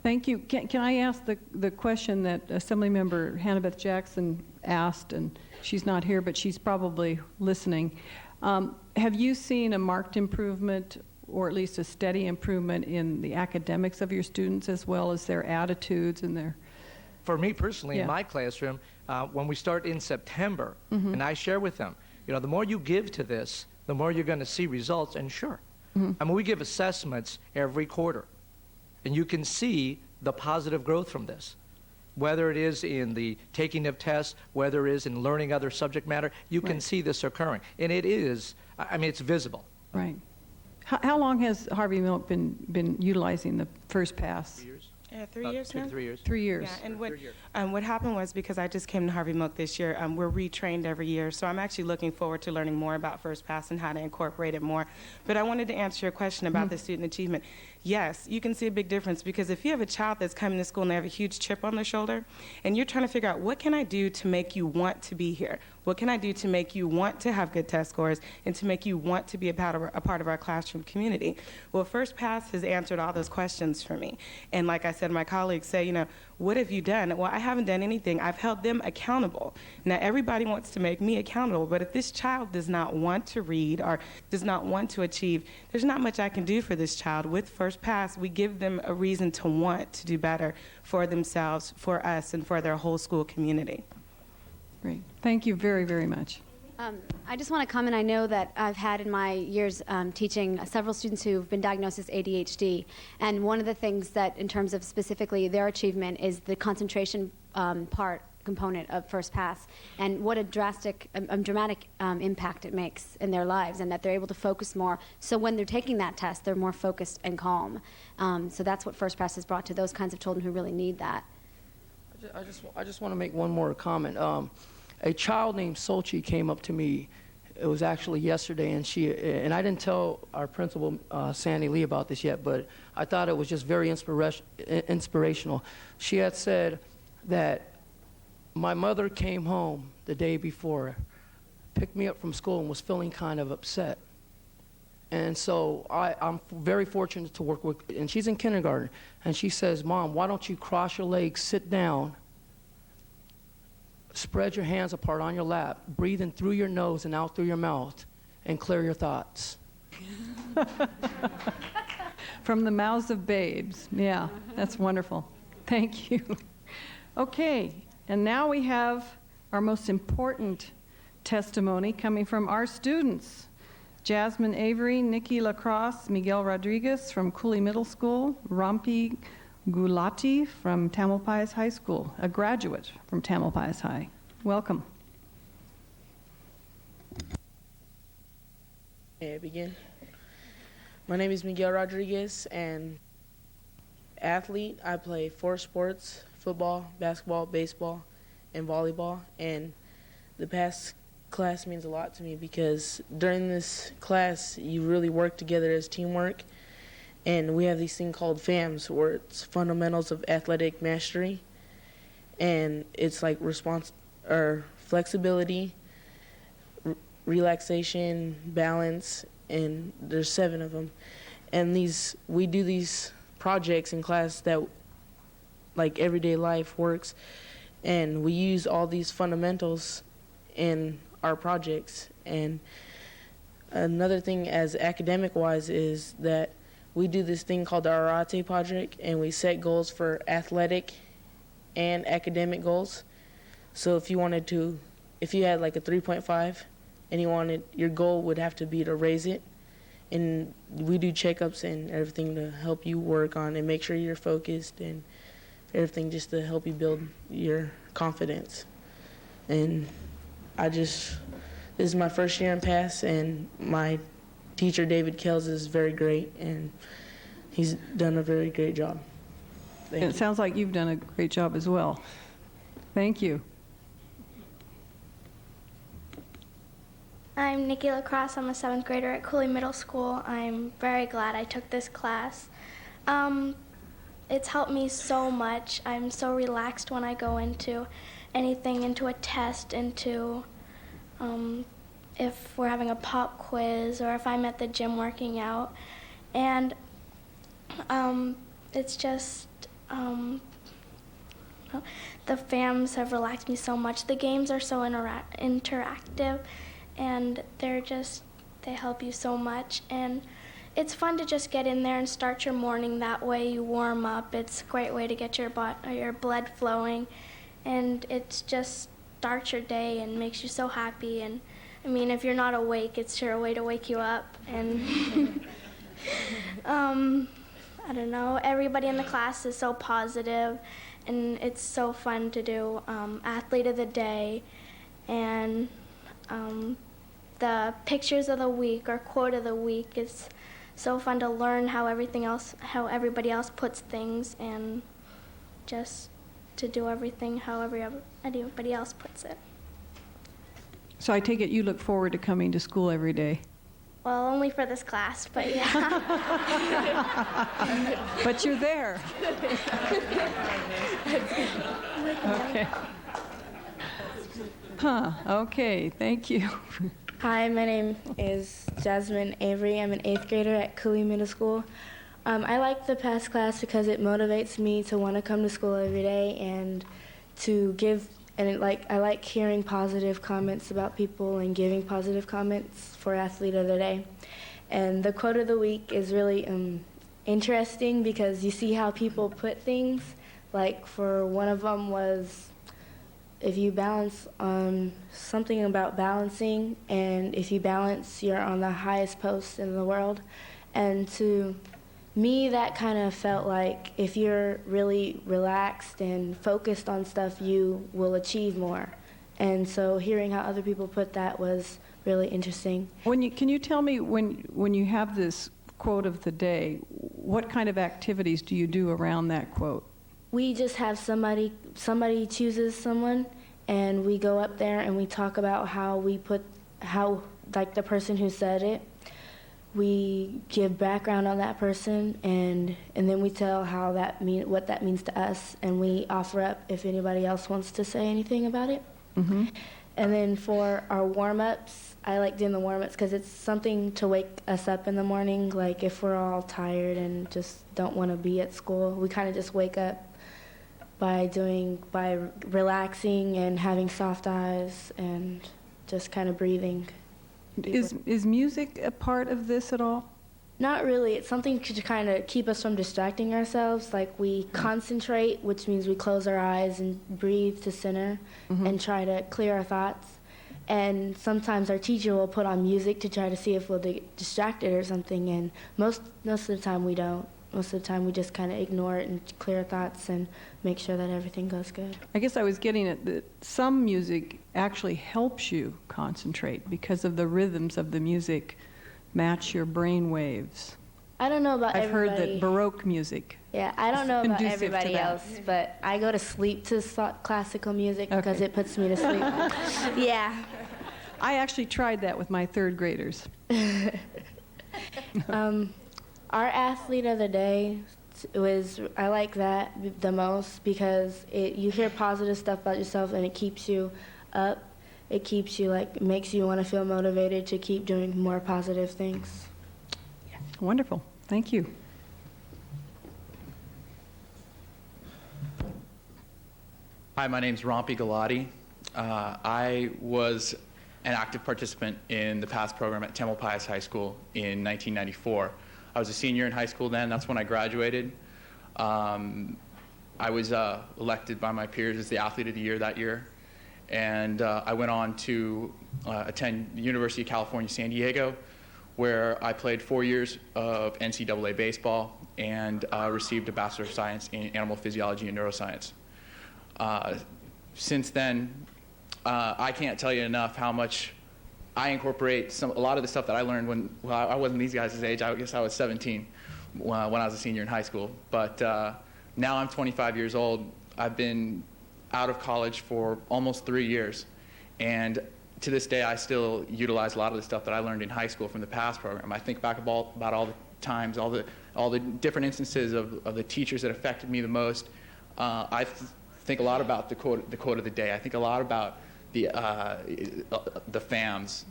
Thank you. Can I ask the question that Assemblymember Hannah-Beth Jackson asked, and she's not here, but she's probably listening. Have you seen a marked improvement, or at least a steady improvement, in the academics of your students as well as their attitudes and their... For me personally, in my classroom, when we start in September, and I share with them, you know, the more you give to this, the more you're going to see results, and sure. I mean, we give assessments every quarter, and you can see the positive growth from this. Whether it is in the taking of tests, whether it is in learning other subject matter, you can see this occurring. And it is, I mean, it's visible. Right. How long has Harvey Milk been utilizing the first pass? 3 years. 3 years now? 3 years. 3 years. Yeah, and what happened was, because I just came to Harvey Milk this year, we're retrained every year, so I'm actually looking forward to learning more about First Pass and how to incorporate it more. But I wanted to answer your question about the student achievement. Yes, you can see a big difference, because if you have a child that's coming to school and they have a huge chip on their shoulder, and you're trying to figure out, what can I do to make you want to be here? What can I do to make you want to have good test scores and to make you want to be a part of our classroom community? Well, First Pass has answered all those questions for me. And like I said, my colleagues say, you know, what have you done? Well, I haven't done anything. I've held them accountable. Now, everybody wants to make me accountable, but if this child does not want to read or does not want to achieve, there's not much I can do for this child. With First Pass, we give them a reason to want to do better for themselves, for us, and for their whole school community. Great. Thank you very, very much. I just want to comment. I know that I've had in my years teaching several students who've been diagnosed as ADHD, and one of the things that, in terms of specifically their achievement, is the concentration component of First Pass, and what a dramatic impact it makes in their lives, and that they're able to focus more. So when they're taking that test, they're more focused and calm. So that's what First Pass has brought to those kinds of children who really need that. I just want to make one more comment. A child named Sochi came up to me. It was actually yesterday, and I didn't tell our principal, Sandy Lee, about this yet, but I thought it was just very inspirational. She had said that my mother came home the day before, picked me up from school, and was feeling kind of upset. And so I'm very fortunate to work with, and she's in kindergarten, and she says, Mom, why don't you cross your legs, sit down, spread your hands apart on your lap, breathe in through your nose and out through your mouth, and clear your thoughts. From the mouths of babes. Yeah, that's wonderful. Thank you. Okay, and now we have our most important testimony coming from our students. Jasmine Avery, Nikki Lacrosse, Miguel Rodriguez from Cooley Middle School, Rompey Gulotti from Tamalpais High School, a graduate from Tamalpais High. Welcome. May I begin? My name is Miguel Rodriguez, and athlete. I play 4 sports: football, basketball, baseball, and volleyball. And the past class means a lot to me, because during this class you really work together as teamwork. And we have these thing called FAMs, where it's fundamentals of athletic mastery, and it's like flexibility, relaxation, balance, and there's 7 of them. And we do these projects in class that, like, everyday life works, and we use all these fundamentals in our projects. And another thing, as academic-wise, is that we do this thing called the Adhd project, and we set goals for athletic and academic goals. So if you had like a 3.5, your goal would have to be to raise it. And we do checkups and everything to help you work on and make sure you're focused and everything, just to help you build your confidence. And this is my first year in PASS, and my teacher, David Kells, is very great, and he's done a very great job. Thank you. It sounds like you've done a great job as well. Thank you. I'm Nikki Lacrosse. I'm a 7th grader at Cooley Middle School. I'm very glad I took this class. It's helped me so much. I'm so relaxed when I go into anything, into a test, into if we're having a pop quiz or if I'm at the gym working out. And it's just, the FAMs have relaxed me so much. The games are so interactive, and they help you so much. And it's fun to just get in there and start your morning that way. You warm up. It's a great way to get your blood flowing, and it just starts your day and makes you so happy. And I mean, if you're not awake, it's sure a way to wake you up. And I don't know, everybody in the class is so positive, and it's so fun to do Athlete of the Day, and the Pictures of the Week or Quote of the Week. It's so fun to learn how everybody else puts things, and just to do everything how everybody else puts it. So I take it you look forward to coming to school every day. Well, only for this class, but yeah. But you're there. Okay. Okay, thank you. Hi, my name is Jasmine Avery. I'm an 8th grader at Cooley Middle School. I like the PASS class because it motivates me to want to come to school every day and to give, and I like hearing positive comments about people and giving positive comments for Athlete of the Day. And the Quote of the Week is really interesting because you see how people put things. Like for one of them was, if you balance something about balancing, and if you balance, you're on the highest post in the world. And to me, that kind of felt like if you're really relaxed and focused on stuff, you will achieve more. And so hearing how other people put that was really interesting. Can you tell me, when you have this quote of the day, what kind of activities do you do around that quote? We just have somebody chooses someone, and we go up there and we talk about how like the person who said it, we give background on that person, and then we tell what that means to us, and we offer up if anybody else wants to say anything about it. Mm-hmm. And then for our warm-ups, I like doing the warm-ups because it's something to wake us up in the morning. Like if we're all tired and just don't want to be at school, we kind of just wake up by relaxing and having soft eyes and just kind of breathing. Is music a part of this at all? Not really. It's something to kind of keep us from distracting ourselves. Like we concentrate, which means we close our eyes and breathe to center and try to clear our thoughts. And sometimes our teacher will put on music to try to see if we'll get distracted or something, and most of the time we don't. Most of the time we just kind of ignore it and clear our thoughts and make sure that everything goes good. I guess I was getting at that some music actually helps you concentrate because of the rhythms of the music match your brain waves. I don't know about everybody. I've heard that Baroque music. Yeah, I don't know about conducive to everybody that. else, but I go to sleep to classical music because it puts me to sleep. Yeah. I actually tried that with my 3rd graders. Our Athlete of the Day I like that the most because you hear positive stuff about yourself and it keeps you up. It keeps you makes you want to feel motivated to keep doing more positive things. Yeah. Wonderful. Thank you. Hi, my name's Rompey, Gulotti. I was an active participant in the PASS program at Tamalpais High School in 1994. I was a senior in high school then. That's when I graduated. I was elected by my peers as the Athlete of the Year that year. And I went on to attend the University of California, San Diego, where I played 4 years of NCAA baseball and received a Bachelor of Science in Animal Physiology and Neuroscience. Since then, I can't tell you enough how much I incorporate a lot of the stuff that I learned when I wasn't these guys' age. I guess I was 17 when I was a senior in high school. But now I'm 25 years old. I've been out of college for almost 3 years. And to this day, I still utilize a lot of the stuff that I learned in high school from the PASS program. I think back about all the times, all the different instances of the teachers that affected me the most. I think a lot about the quote of the day. I think a lot about the FAMs.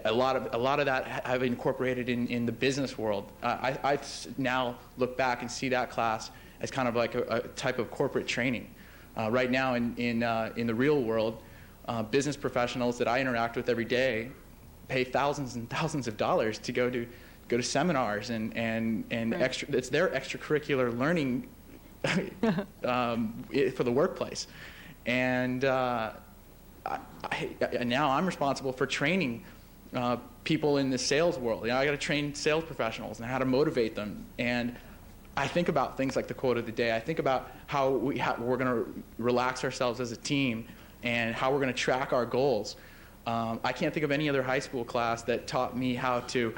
A lot of that I've incorporated in the business world. I now look back and see that class as kind of like a type of corporate training. Right now in the real world, business professionals that I interact with every day pay thousands and thousands of dollars to go to seminars and right. It's their extracurricular learning for the workplace. And now I'm responsible for training people in the sales world. I got to train sales professionals and how to motivate them. And I think about things like the quote of the day. I think about how we're going to relax ourselves as a team and how we're going to track our goals. I can't think of any other high school class that taught me how to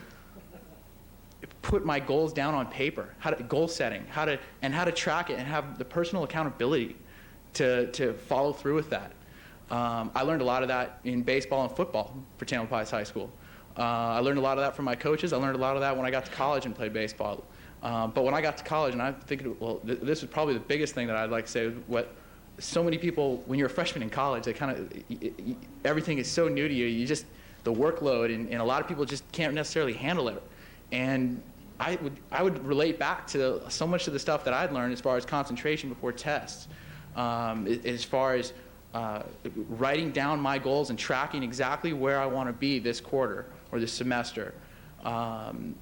put my goals down on paper, goal setting, how to track it and have the personal accountability to follow through with that. I learned a lot of that in baseball and football for Tamalpais High School. I learned a lot of that from my coaches. I learned a lot of that when I got to college and played baseball. But when I got to college, and I'm thinking, well, this is probably the biggest thing that I'd like to say. What so many people, when you're a freshman in college, they kind of everything is so new to you. You just the workload, and a lot of people just can't necessarily handle it. And I would relate back to so much of the stuff that I'd learned as far as concentration before tests, as far as writing down my goals and tracking exactly where I want to be this quarter or this semester. And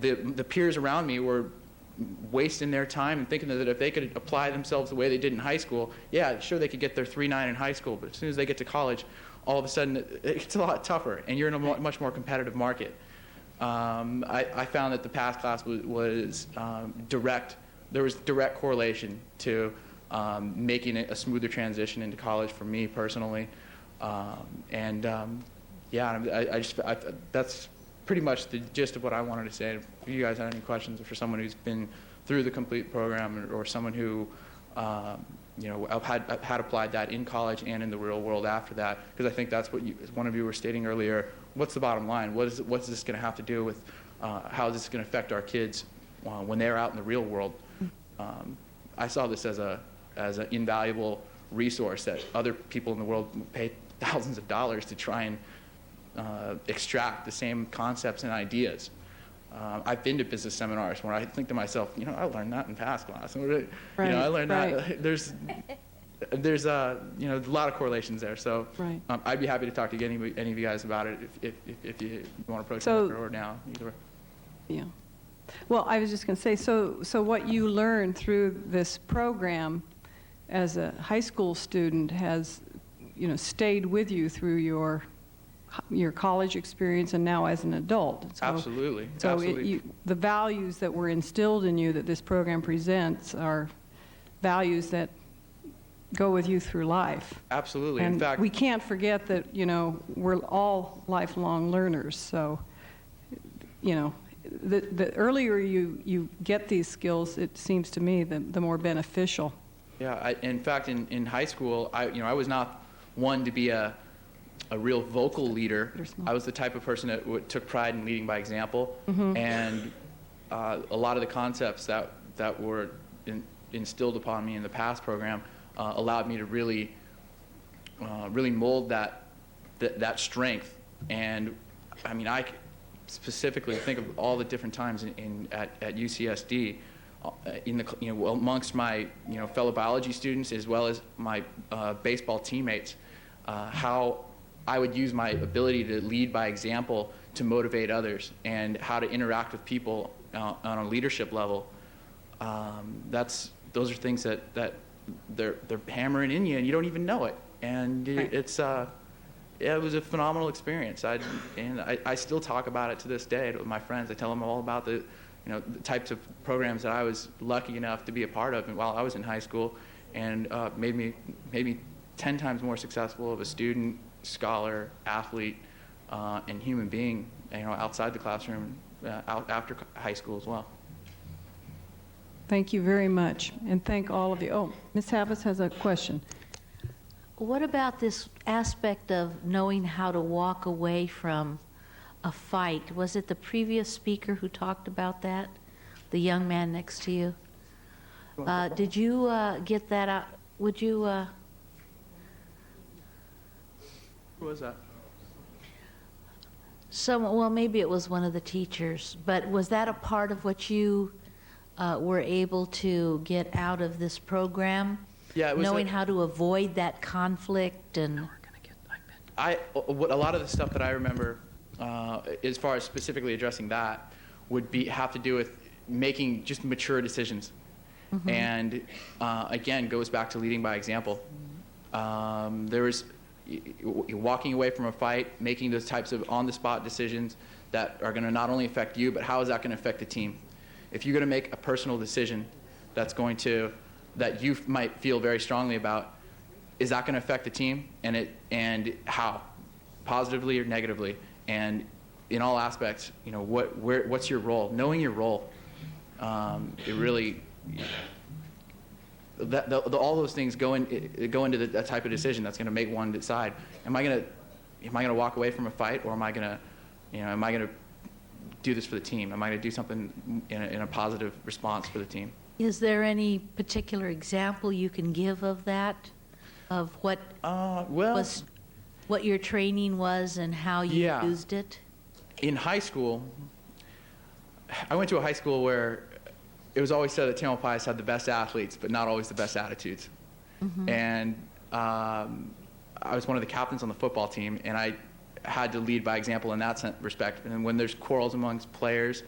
the peers around me were wasting their time and thinking that if they could apply themselves the way they did in high school, yeah, sure, they could get their 3.9 in high school, but as soon as they get to college, all of a sudden it's a lot tougher, and you're in a much more competitive market. I found that the PASS class was direct. There was direct correlation to making it a smoother transition into college for me personally. That's pretty much the gist of what I wanted to say. If you guys have any questions, or for someone who's been through the complete program, or someone who had applied that in college and in the real world after that, because I think that's what one of you were stating earlier. What's the bottom line? What's this going to have to do with how is this going to affect our kids when they're out in the real world? I saw this as an invaluable resource that other people in the world pay thousands of dollars to try and extract the same concepts and ideas. I've been to business seminars where I think to myself, I learned that in PASS class. Right. I learned that. There's a lot of correlations there. So right. I'd be happy to talk to any of you guys about it if you want to approach it or now. Either. Yeah. Well, I was just going to say, so what you learned through this program as a high school student has, stayed with you through your college experience and now as an adult. So, absolutely. So absolutely. The values that were instilled in you that this program presents are values that go with you through life. Absolutely. And in fact, we can't forget that, we're all lifelong learners. So, the earlier you get these skills, it seems to me, the more beneficial. Yeah. In fact, in high school, I was not one to be a real vocal leader. I was the type of person that took pride in leading by example, mm-hmm. and a lot of the concepts that were instilled upon me in the PASS program allowed me to really mold that strength. And I mean, I specifically think of all the different times at UCSD, amongst my fellow biology students as well as my baseball teammates, how I would use my ability to lead by example to motivate others, and how to interact with people on a leadership level. Those are things that they're hammering in you, and you don't even know it. And it was a phenomenal experience. I still talk about it to this day with my friends. I tell them all about the types of programs that I was lucky enough to be a part of while I was in high school, and made me 10 times more successful of a student, scholar, athlete, and human being, outside the classroom, after high school as well. Thank you very much, and thank all of you. Oh, Ms. Havis has a question. What about this aspect of knowing how to walk away from a fight? Was it the previous speaker who talked about that? The young man next to you? Did you get that out? Would you... Who was that? Well, maybe it was one of the teachers, but was that a part of what you were able to get out of this program? Yeah, it was knowing how to avoid that conflict and... A lot of the stuff that I remember, as far as specifically addressing that, would have to do with making just mature decisions. Mm-hmm. And again, goes back to leading by example. There was walking away from a fight, making those types of on-the-spot decisions that are going to not only affect you, but how is that going to affect the team? If you're going to make a personal decision that you might feel very strongly about, is that going to affect the team, and how, positively or negatively, and in all aspects, what's your role? Knowing your role, it really, all those things go into the type of decision that's going to make one decide: am I going to walk away from a fight, or am I going to do this for the team? Am I going to do something in a positive response for the team? Is there any particular example you can give of that, of what what your training was and how you used it? In high school, I went to a high school where it was always said that Tamalpais had the best athletes, but not always the best attitudes. Mm-hmm. And I was one of the captains on the football team, and I had to lead by example in that respect. And when there's quarrels amongst players,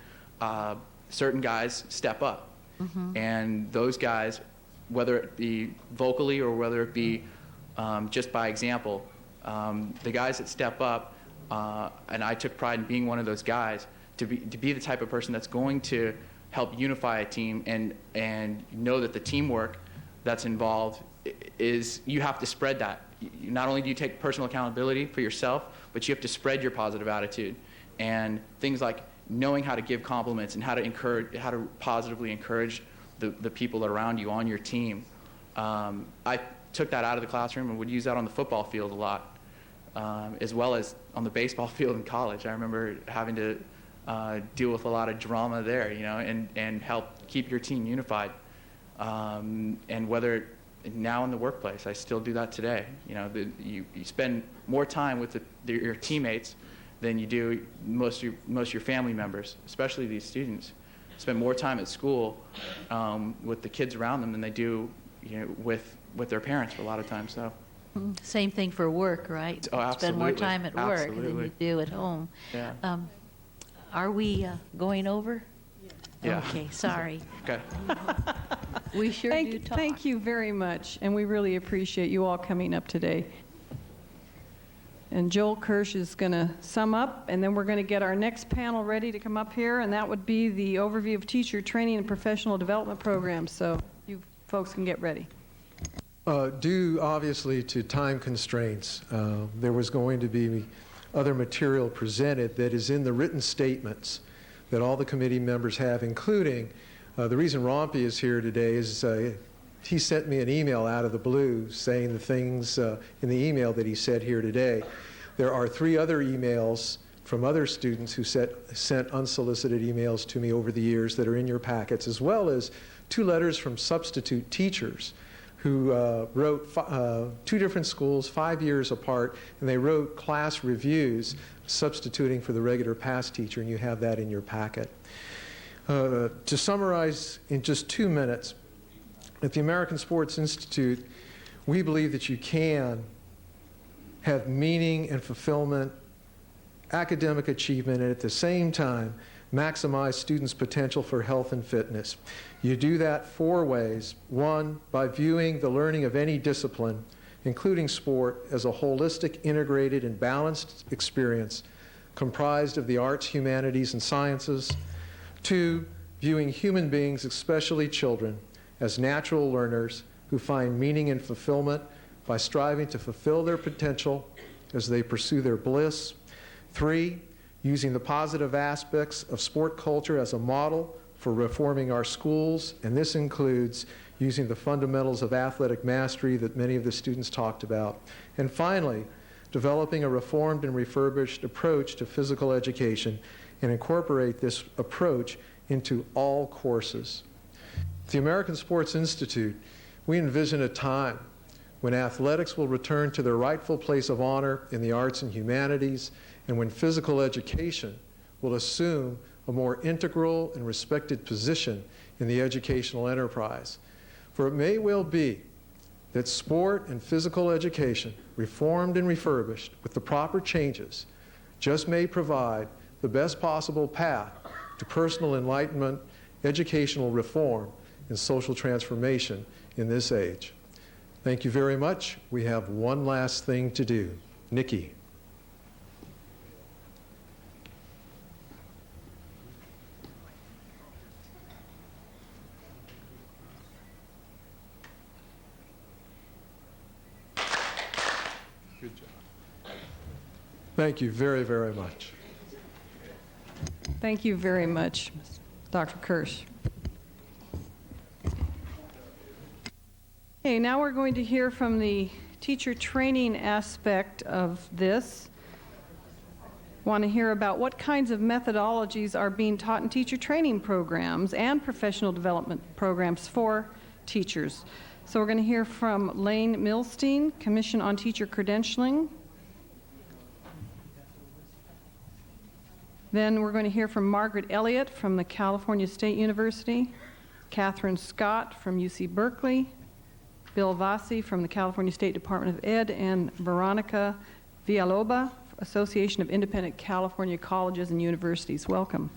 certain guys step up. Mm-hmm. And those guys, whether it be vocally or whether it be just by example, the guys that step up, and I took pride in being one of those guys, to be the type of person that's going to help unify a team and know that the teamwork that's involved is, you have to spread that. Not only do you take personal accountability for yourself, but you have to spread your positive attitude. And things like knowing how to give compliments and how to positively encourage the people around you on your team. I took that out of the classroom and would use that on the football field a lot, as well as on the baseball field in college. I remember having to deal with a lot of drama there, and help keep your team unified. And whether now in the workplace, I still do that today. You spend more time with your teammates than you do most of your family members, especially these students. Spend more time at school with the kids around them than they do, with their parents a lot of times. So. Same thing for work, right? Oh, absolutely. Spend more time at work Absolutely. than you do at home. Yeah. Are we going over? Yeah. Okay, sorry. Okay. We sure do talk. Thank you very much, and we really appreciate you all coming up today. And Joel Kirsch is going to sum up, and then we're going to get our next panel ready to come up here, and that would be the overview of teacher training and professional development programs. So you folks can get ready. Due, obviously, to time constraints, there was going to be other material presented that is in the written statements that all the committee members have, including the reason Rompey is here today is he sent me an email out of the blue saying the things in the email that he said here today. There are 3 other emails from other students who sent unsolicited emails to me over the years that are in your packets, as well as 2 letters from substitute teachers who wrote 2 different schools, 5 years apart, and they wrote class reviews substituting for the regular past teacher, and you have that in your packet. To summarize in just 2 minutes, at the American Sports Institute, we believe that you can have meaning and fulfillment, academic achievement, and at the same time maximize students' potential for health and fitness. You do that 4 ways. 1, by viewing the learning of any discipline including sport, as a holistic, integrated, and balanced experience comprised of the arts, humanities, and sciences. 2, viewing human beings, especially children, as natural learners who find meaning and fulfillment by striving to fulfill their potential as they pursue their bliss. 3, using the positive aspects of sport culture as a model for reforming our schools, and this includes using the fundamentals of athletic mastery that many of the students talked about. And finally, developing a reformed and refurbished approach to physical education and incorporate this approach into all courses. At the American Sports Institute, we envision a time when athletics will return to their rightful place of honor in the arts and humanities, and when physical education will assume a more integral and respected position in the educational enterprise. For it may well be that sport and physical education, reformed and refurbished with the proper changes, just may provide the best possible path to personal enlightenment, educational reform, and social transformation in this age. Thank you very much. We have one last thing to do. Nikki. Good job. Thank you very, very much. Thank you very much, Dr. Kirsch. Okay, now we're going to hear from the teacher training aspect of this. Want to hear about what kinds of methodologies are being taught in teacher training programs and professional development programs for teachers. So we're going to hear from Lane Milstein, Commission on Teacher Credentialing. Then we're going to hear from Margaret Elliott from the California State University, Catherine Scott from UC Berkeley, Bill Vassi from the California State Department of Ed, and Veronica Villalobos, Association of Independent California Colleges and Universities. Welcome.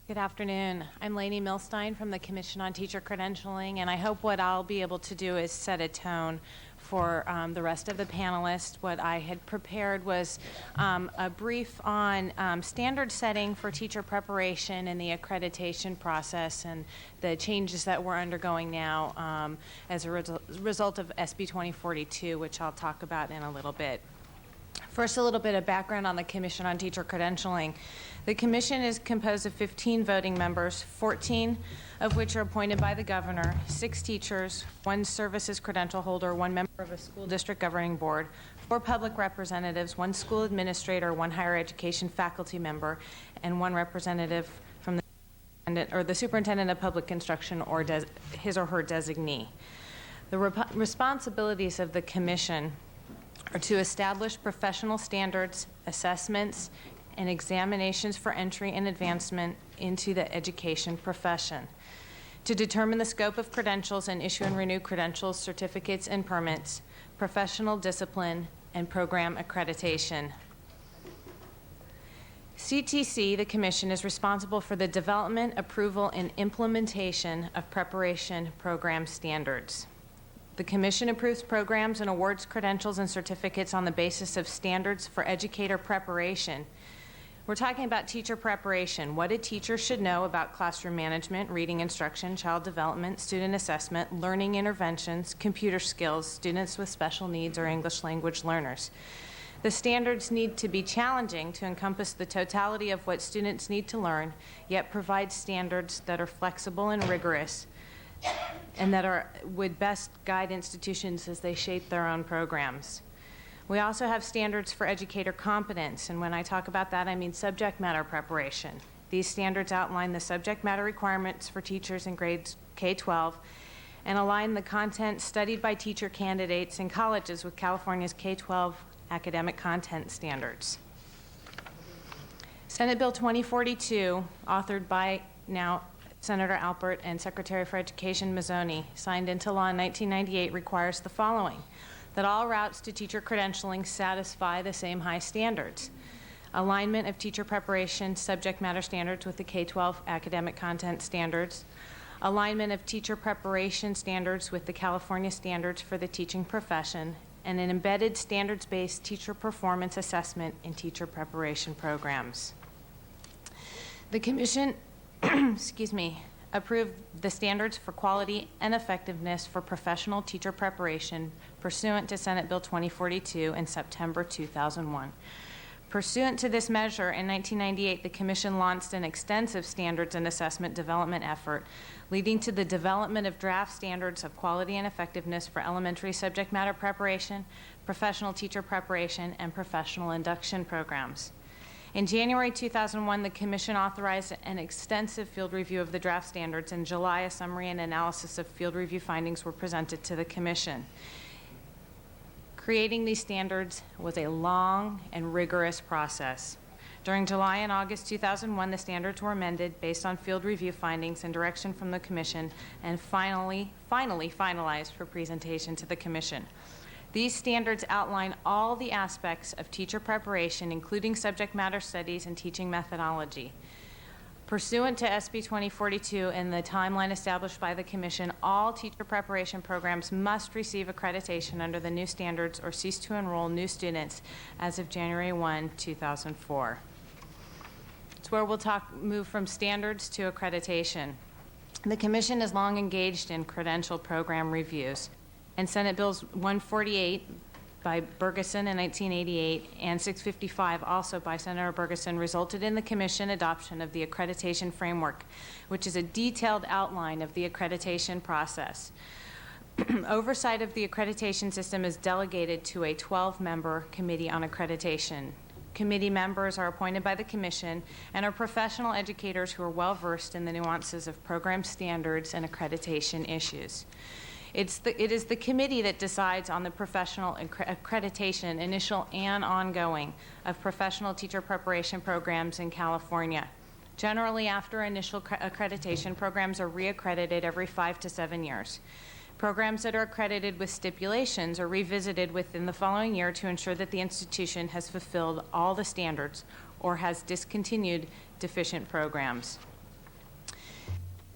Good afternoon. I'm Lainey Milstein from the Commission on Teacher Credentialing, and I hope what I'll be able to do is set a tone for the rest of the panelists. What I had prepared was a brief on standard setting for teacher preparation and the accreditation process and the changes that we're undergoing now as a result of SB 2042, which I'll talk about in a little bit. First, a little bit of background on the Commission on Teacher Credentialing. The Commission is composed of 15 voting members, 14 of which are appointed by the governor, 6 teachers, 1 services credential holder, 1 member of a school district governing board, 4 public representatives, 1 school administrator, 1 higher education faculty member, and 1 representative from the superintendent of public instruction or his or her designee. The responsibilities of the Commission are to establish professional standards, assessments, and examinations for entry and advancement into the education profession, to determine the scope of credentials and issue and renew credentials, certificates, and permits, professional discipline, and program accreditation. CTC, the Commission, is responsible for the development, approval, and implementation of preparation program standards. The Commission approves programs and awards credentials and certificates on the basis of standards for educator preparation. We're talking about teacher preparation, what a teacher should know about classroom management, reading instruction, child development, student assessment, learning interventions, computer skills, students with special needs or English language learners. The standards need to be challenging to encompass the totality of what students need to learn, yet provide standards that are flexible and rigorous and that would best guide institutions as they shape their own programs. We also have standards for educator competence, and when I talk about that, I mean subject matter preparation. These standards outline the subject matter requirements for teachers in grades K-12 and align the content studied by teacher candidates in colleges with California's K-12 academic content standards. Senate Bill 2042, authored by now Senator Alpert and Secretary for Education Mazzoni, signed into law in 1998, requires the following: that all routes to teacher credentialing satisfy the same high standards. Alignment of teacher preparation subject matter standards with the K-12 academic content standards. alignment of teacher preparation standards with the California standards for the teaching profession, and an embedded standards-based teacher performance assessment in teacher preparation programs. The Commission approved the standards for quality and effectiveness for professional teacher preparation pursuant to Senate Bill 2042 in September 2001. Pursuant to this measure, in 1998, the Commission launched an extensive standards and assessment development effort, leading to the development of draft standards of quality and effectiveness for elementary subject matter preparation, professional teacher preparation, and professional induction programs. In January 2001, the Commission authorized an extensive field review of the draft standards. In July, a summary and analysis of field review findings were presented to the Commission. Creating these standards was a long and rigorous process. During July and August 2001, the standards were amended based on field review findings and direction from the Commission, and finally finalized for presentation to the Commission. These standards outline all the aspects of teacher preparation, including subject matter studies and teaching methodology. Pursuant to SB 2042 and the timeline established by the Commission, all teacher preparation programs must receive accreditation under the new standards or cease to enroll new students as of January 1, 2004. It's where we'll move from standards to accreditation. The Commission has long engaged in credential program reviews, and Senate Bills 148 by Bergeson in 1988 and 655 also by Senator Bergeson resulted in the Commission adoption of the accreditation framework, which is a detailed outline of the accreditation process. Oversight of the accreditation system is delegated to a 12-member committee on accreditation. Committee members are appointed by the Commission and are professional educators who are well-versed in the nuances of program standards and accreditation issues. It is the committee that decides on the professional accreditation, initial and ongoing, of professional teacher preparation programs in California. Generally, after initial accreditation, programs are reaccredited every 5 to 7 years. Programs that are accredited with stipulations are revisited within the following year to ensure that the institution has fulfilled all the standards or has discontinued deficient programs.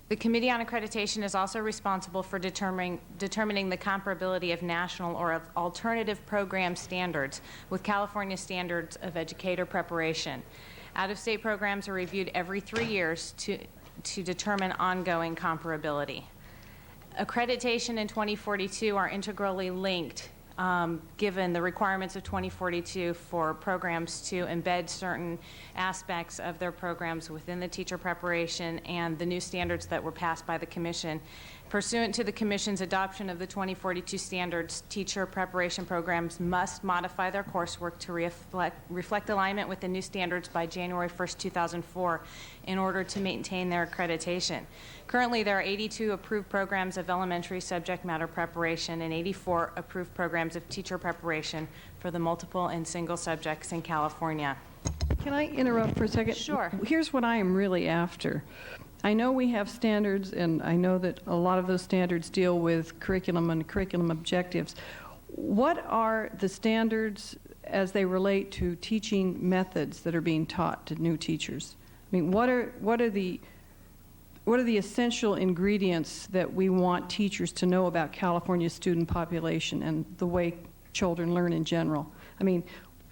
The Committee on Accreditation is also responsible for determining the comparability of national or of alternative program standards with California standards of educator preparation. Out-of-state programs are reviewed every 3 years to determine ongoing comparability. Accreditation and 2042 are integrally linked, given the requirements of 2042 for programs to embed certain aspects of their programs within the teacher preparation and the new standards that were passed by the Commission. Pursuant to the Commission's adoption of the 2042 standards, teacher preparation programs must modify their coursework to reflect alignment with the new standards by January 1st, 2004 in order to maintain their accreditation. Currently, there are 82 approved programs of elementary subject matter preparation and 84 approved programs of teacher preparation for the multiple and single subjects in California. Can I interrupt for a second? Sure. Here's what I am really after. I know we have standards, and I know that a lot of those standards deal with curriculum and curriculum objectives. What are the standards as they relate to teaching methods that are being taught to new teachers? I mean, what are the essential ingredients that we want teachers to know about California's student population and the way children learn in general? I mean,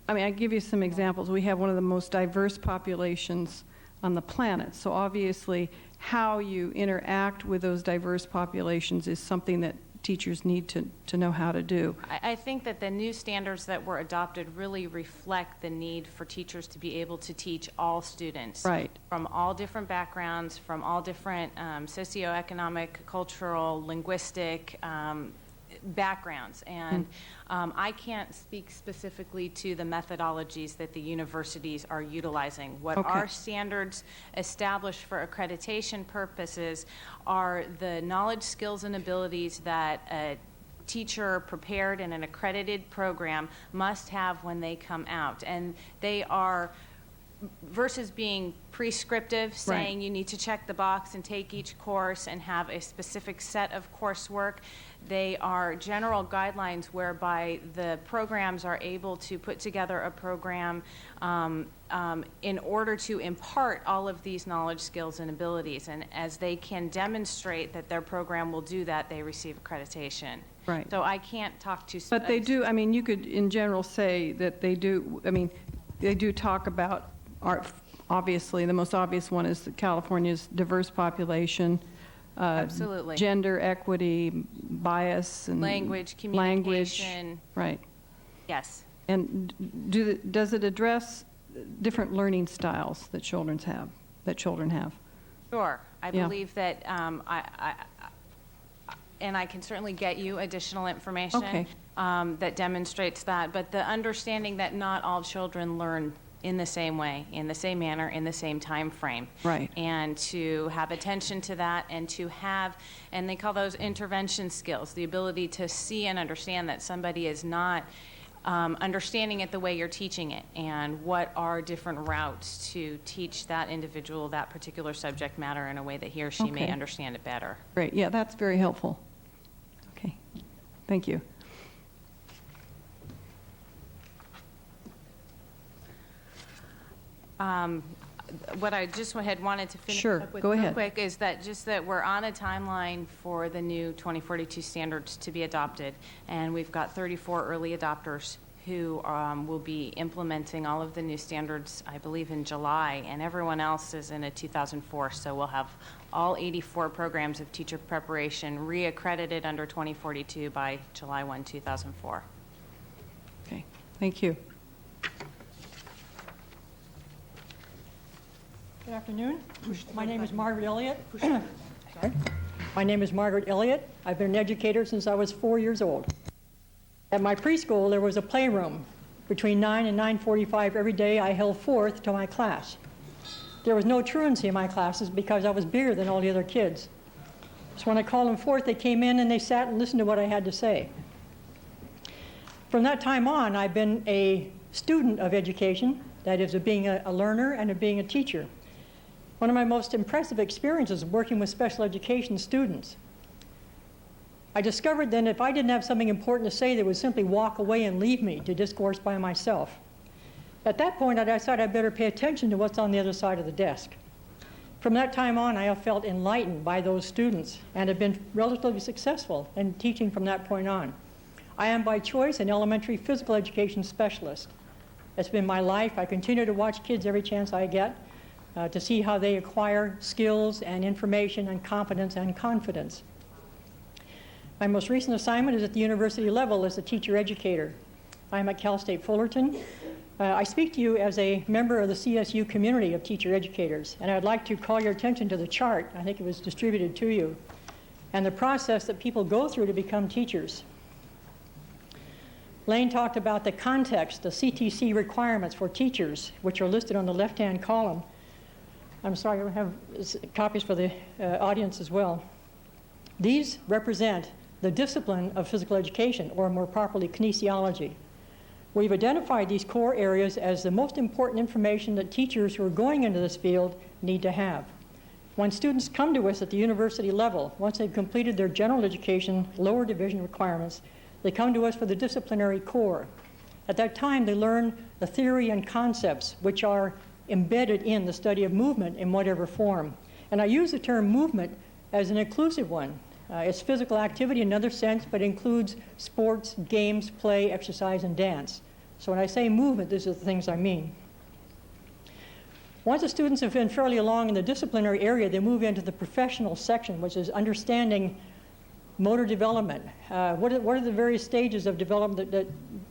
I give you some examples. We have one of the most diverse populations on the planet. So obviously, how you interact with those diverse populations is something that teachers need to know how to do. I think that the new standards that were adopted really reflect the need for teachers to be able to teach all students. Right. From all different backgrounds, from all different socioeconomic, cultural, linguistic backgrounds. And I can't speak specifically to the methodologies that the universities are utilizing. What our standards established for accreditation purposes are the knowledge, skills, and abilities that a teacher prepared in an accredited program must have when they come out. And they are versus being prescriptive, saying you need to check the box and take each course and have a specific set of coursework. They are general guidelines whereby the programs are able to put together a program in order to impart all of these knowledge, skills, and abilities. And as they can demonstrate that their program will do that, they receive accreditation. Right. So I can't talk to... But they do, I mean, you could in general say that they do, I mean, they do talk about art. Obviously, the most obvious one is California's diverse population. Absolutely. Gender equity, bias, and language, communication. Language, right. Yes. And does it address different learning styles that children have? Sure. I believe that and I can certainly get you additional information that demonstrates that. But the understanding that not all children learn in the same way, in the same manner, in the same time frame. Right. And to have attention to that and to have, and they call those intervention skills, the ability to see and understand that somebody is not understanding it the way you're teaching it, and what are different routes to teach that individual that particular subject matter in a way that he or she may understand it better. Great. Yeah, that's very helpful. Okay. Thank you. What I just had wanted to finish Sure. up with Go real ahead. quick is that just that we're on a timeline for the new 2042 standards to be adopted, and we've got 34 early adopters who will be implementing all of the new standards, I believe, in July, and everyone else is in a 2004, so we'll have all 84 programs of teacher preparation reaccredited under 2042 by July 1, 2004. Okay. Thank you. Good afternoon. My name is Margaret Elliott. Sorry. My name is Margaret Elliott. I've been an educator since I was 4 years old. At my preschool, there was a playroom. Between 9 and 9:45 every day, I held forth to my class. There was no truancy in my classes because I was bigger than all the other kids. So when I called them forth, they came in and they sat and listened to what I had to say. From that time on, I've been a student of education, that is, of being a learner and of being a teacher. One of my most impressive experiences was working with special education students. I discovered then if I didn't have something important to say, they would simply walk away and leave me to discourse by myself. At that point, I decided I better pay attention to what's on the other side of the desk. From that time on, I have felt enlightened by those students and have been relatively successful in teaching from that point on. I am by choice an elementary physical education specialist. It's been my life. I continue to watch kids every chance I get to see how they acquire skills and information and competence and confidence. My most recent assignment is at the university level as a teacher educator. I'm at Cal State Fullerton. I speak to you as a member of the CSU community of teacher educators, and I'd like to call your attention to the chart. I think it was distributed to you, and the process that people go through to become teachers. Lane talked about the context, the CTC requirements for teachers, which are listed on the left-hand column. I'm sorry, I have copies for the audience as well. These represent the discipline of physical education, or more properly, kinesiology. We've identified these core areas as the most important information that teachers who are going into this field need to have. When students come to us at the university level, once they've completed their general education, lower division requirements, they come to us for the disciplinary core. At that time, they learn the theory and concepts which are embedded in the study of movement in whatever form. And I use the term movement as an inclusive one. It's physical activity in another sense, but includes sports, games, play, exercise, and dance. So when I say movement, these are the things I mean. Once the students have been fairly along in the disciplinary area, they move into the professional section, which is understanding motor development. What are the various stages of development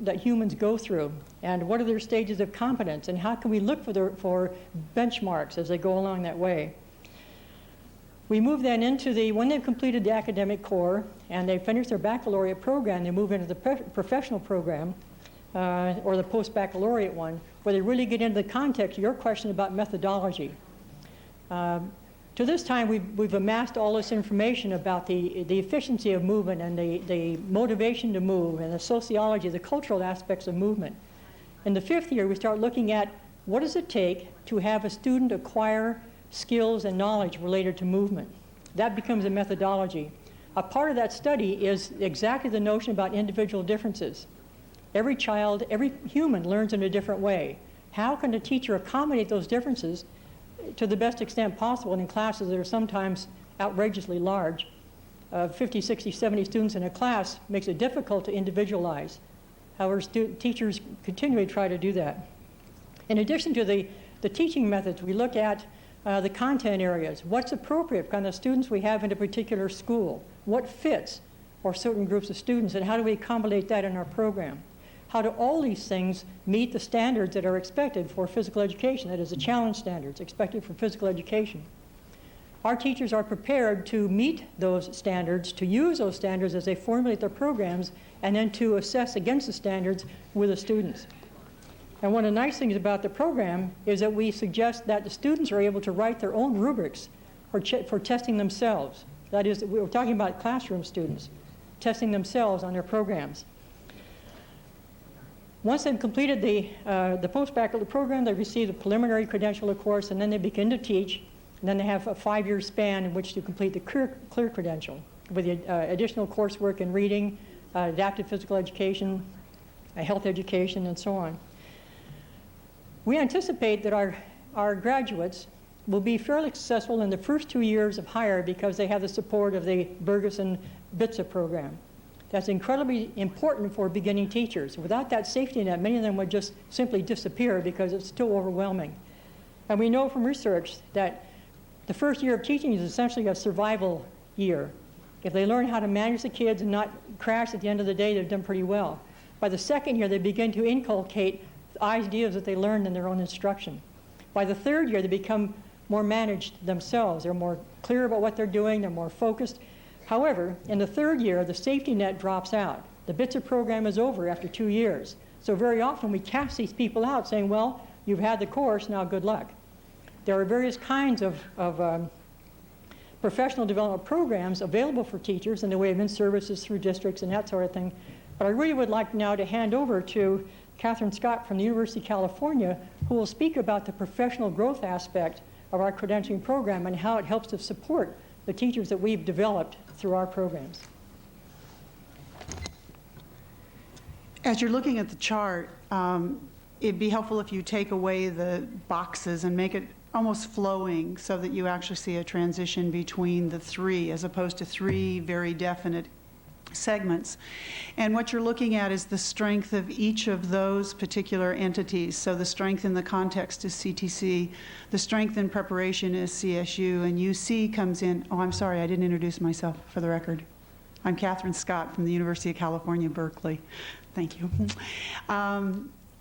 that humans go through? And what are their stages of competence? And how can we look for benchmarks as they go along that way? We move then into when they've completed the academic core and they've finished their baccalaureate program, they move into the professional program, or the post-baccalaureate one, where they really get into the context of your question about methodology. To this time, we've amassed all this information about the efficiency of movement and the motivation to move and the sociology, the cultural aspects of movement. In the fifth year, we start looking at What does it take to have a student acquire skills and knowledge related to movement? That becomes a methodology. A part of that study is exactly the notion about individual differences. Every child, every human learns in a different way. How can a teacher accommodate those differences to the best extent possible in classes that are sometimes outrageously large? 50, 60, 70 students in a class makes it difficult to individualize. However, teachers continually try to do that. In addition to the teaching methods, we look at the content areas. What's appropriate for kind of students we have in a particular school? What fits for certain groups of students, and how do we accommodate that in our program? How do all these things meet the standards that are expected for physical education? That is, the challenge standards expected for physical education. Our teachers are prepared to meet those standards, to use those standards as they formulate their programs, and then to assess against the standards with the students. And one of the nice things about the program is that we suggest that the students are able to write their own rubrics for testing themselves. That is, we're talking about classroom students testing themselves on their programs. Once they've completed the postbachelor program, they receive a preliminary credential, of course, and then they begin to teach. And then they have a 5-year span in which to complete the clear credential with the additional coursework in reading, adaptive physical education, health education, and so on. We anticipate that our graduates will be fairly successful in the first 2 years of hire because they have the support of the Bergeson BITSA program. That's incredibly important for beginning teachers. Without that safety net, many of them would just simply disappear because it's too overwhelming. And we know from research that the first year of teaching is essentially a survival year. If they learn how to manage the kids and not crash at the end of the day, they've done pretty well. By the second year, they begin to inculcate ideas that they learned in their own instruction. By the third year, they become more managed themselves. They're more clear about what they're doing. They're more focused. However, in the third year, the safety net drops out. The BITSA program is over after 2 years. So very often we cast these people out saying, well, you've had the course, now good luck. There are various kinds of professional development programs available for teachers in the way of in-services through districts and that sort of thing. But I really would like now to hand over to Catherine Scott from the University of California, who will speak about the professional growth aspect of our credentialing program and how it helps to support the teachers that we've developed through our programs. As you're looking at the chart, it'd be helpful if you take away the boxes and make it almost flowing so that you actually see a transition between the three as opposed to three very definite segments. And what you're looking at is the strength of each of those particular entities. So the strength in the context is CTC, the strength in preparation is CSU, and UC comes in. Oh, I'm sorry, I didn't introduce myself for the record. I'm Catherine Scott from the University of California, Berkeley. Thank you.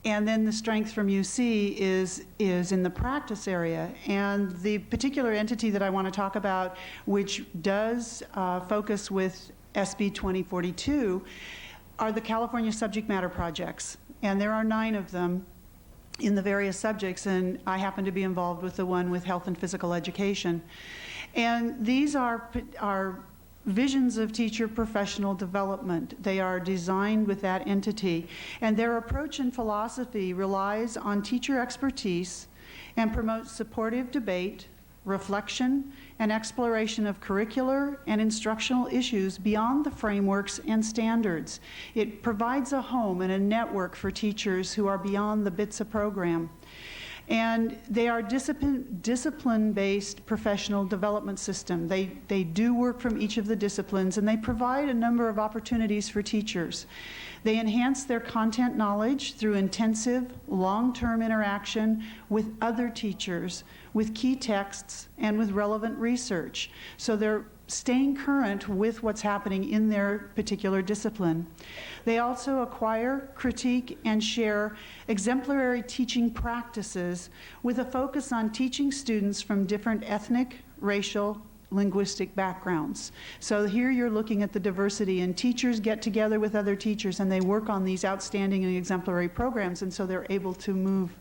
And then the strength from UC is in the practice area. And the particular entity that I want to talk about, which does focus with SB 2042, are the California subject matter projects. And there are 9 of them in the various subjects, and I happen to be involved with the one with health and physical education. And these are visions of teacher professional development. They are designed with that entity, and their approach and philosophy relies on teacher expertise and promotes supportive debate, reflection, and exploration of curricular and instructional issues beyond the frameworks and standards. It provides a home and a network for teachers who are beyond the BITSA program. And they are discipline-based professional development system. They do work from each of the disciplines, and they provide a number of opportunities for teachers. They enhance their content knowledge through intensive, long-term interaction with other teachers, with key texts, and with relevant research. So they're staying current with what's happening in their particular discipline. They also acquire, critique, and share exemplary teaching practices with a focus on teaching students from different ethnic, racial, linguistic backgrounds. So here you're looking at the diversity, and teachers get together with other teachers and they work on these outstanding and exemplary programs, and so they're able to move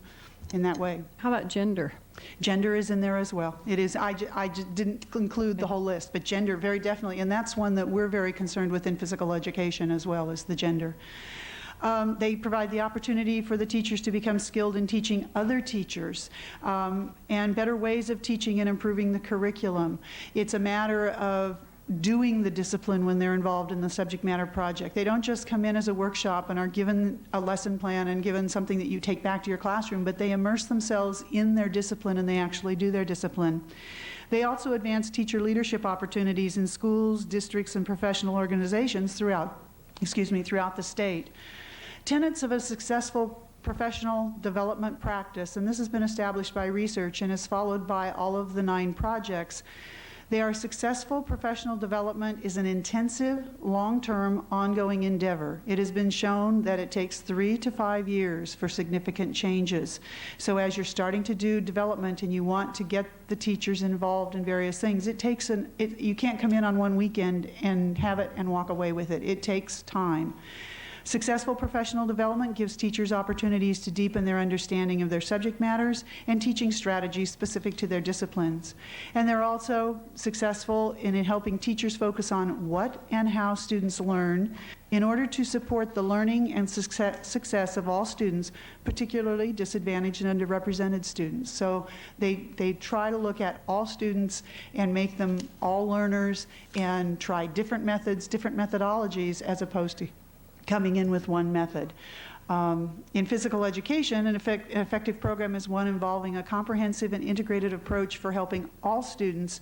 in that way. How about gender? Gender is in there as well. It is. I didn't include the whole list, but gender very definitely, and that's one that we're very concerned with in physical education as well, as the gender. They provide the opportunity for the teachers to become skilled in teaching other teachers and better ways of teaching and improving the curriculum. It's a matter of doing the discipline when they're involved in the subject matter project. They don't just come in as a workshop and are given a lesson plan and given something that you take back to your classroom, but they immerse themselves in their discipline and they actually do their discipline. They also advance teacher leadership opportunities in schools, districts, and professional organizations throughout the state. Tenets of a successful professional development practice, and this has been established by research and is followed by all of the 9 projects. They are successful professional development is an intensive, long-term, ongoing endeavor. It has been shown that it takes 3 to 5 years for significant changes. So as you're starting to do development and you want to get the teachers involved in various things, you can't come in on one weekend and have it and walk away with it. It takes time. Successful professional development gives teachers opportunities to deepen their understanding of their subject matters and teaching strategies specific to their disciplines. And they're also successful in helping teachers focus on what and how students learn in order to support the learning and success of all students, particularly disadvantaged and underrepresented students. So they try to look at all students and make them all learners and try different methods, different methodologies, as opposed to coming in with one method. In physical education, an effective program is one involving a comprehensive and integrated approach for helping all students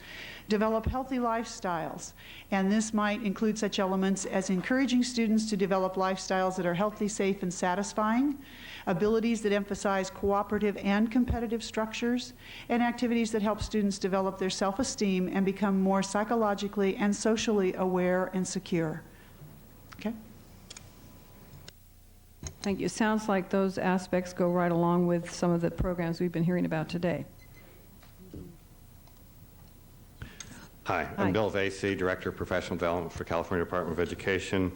develop healthy lifestyles. And this might include such elements as encouraging students to develop lifestyles that are healthy, safe, and satisfying, abilities that emphasize cooperative and competitive structures, and activities that help students develop their self-esteem and become more psychologically and socially aware and secure. Okay? Thank you. It sounds like those aspects go right along with some of the programs we've been hearing about today. Hi, I'm Bill Vasey, Director of Professional Development for California Department of Education.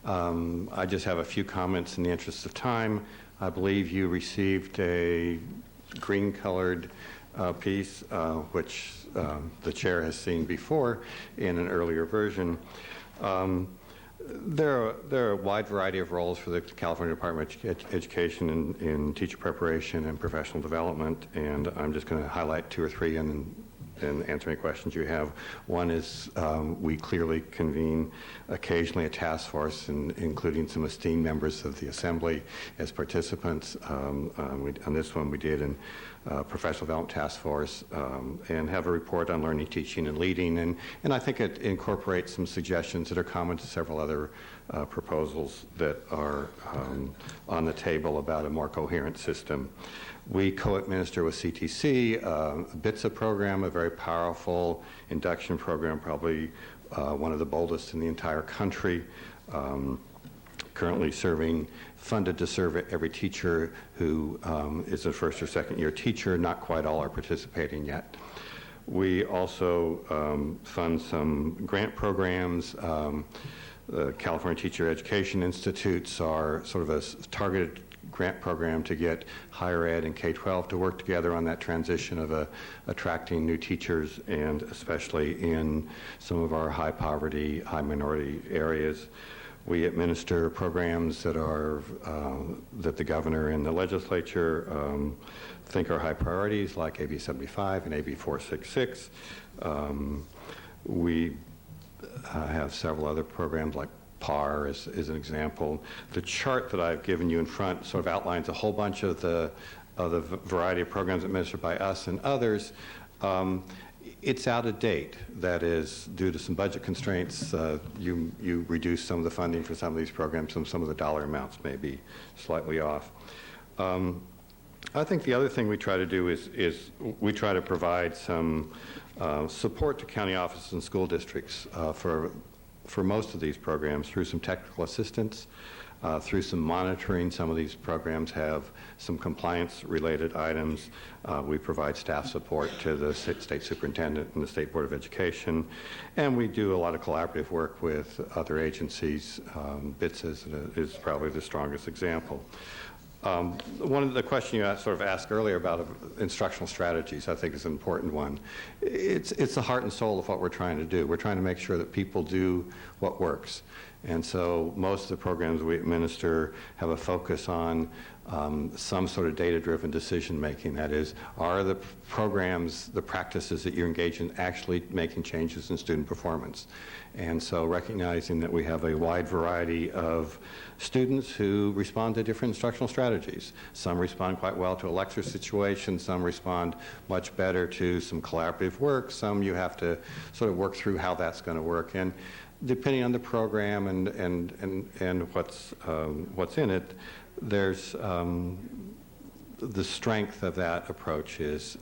I just have a few comments in the interest of time. I believe you received a green-colored piece, which the chair has seen before in an earlier version. There are a wide variety of roles for the California Department of Education in teacher preparation and professional development, and I'm just going to highlight 2 or 3 and answer any questions you have. One is we clearly convene occasionally a task force, including some esteemed members of the Assembly as participants. On this one we did in Professional Development Task Force and have a report on learning, teaching, and leading. And I think it incorporates some suggestions that are common to several other proposals that are on the table about a more coherent system. We co-administer with CTC a BITSA program, a very powerful induction program, probably one of the boldest in the entire country, currently funded to serve every teacher who is a first or second year teacher. Not quite all are participating yet. We also fund some grant programs. The California Teacher Education Institutes are sort of a targeted grant program to get higher ed and K-12 to work together on that transition of attracting new teachers, and especially in some of our high poverty, high minority areas. We administer programs that that the governor and the legislature think are high priorities, like AB 75 and AB 466. We have several other programs like PAR is an example. The chart that I've given you in front sort of outlines a whole bunch of the variety of programs administered by us and others. It's out of date. That is due to some budget constraints. You reduce some of the funding for some of these programs, and some of the dollar amounts may be slightly off. I think the other thing we try to do is we try to provide some support to county offices and school districts for most of these programs through some technical assistance, through some monitoring. Some of these programs have some compliance-related items. We provide staff support to the state superintendent and the State Board of Education, and we do a lot of collaborative work with other agencies. BITSA is probably the strongest example. One of the question you sort of asked earlier about instructional strategies, I think, is an important one. It's the heart and soul of what we're trying to do. We're trying to make sure that people do what works. And so most of the programs we administer have a focus on some sort of data-driven decision-making. That is, are the programs, the practices that you're engaged in actually making changes in student performance? And so recognizing that we have a wide variety of students who respond to different instructional strategies. Some respond quite well to a lecture situation, some respond much better to some collaborative work, some you have to sort of work through how that's going to work. And depending on the program and what's in it, there's the strength of that approach is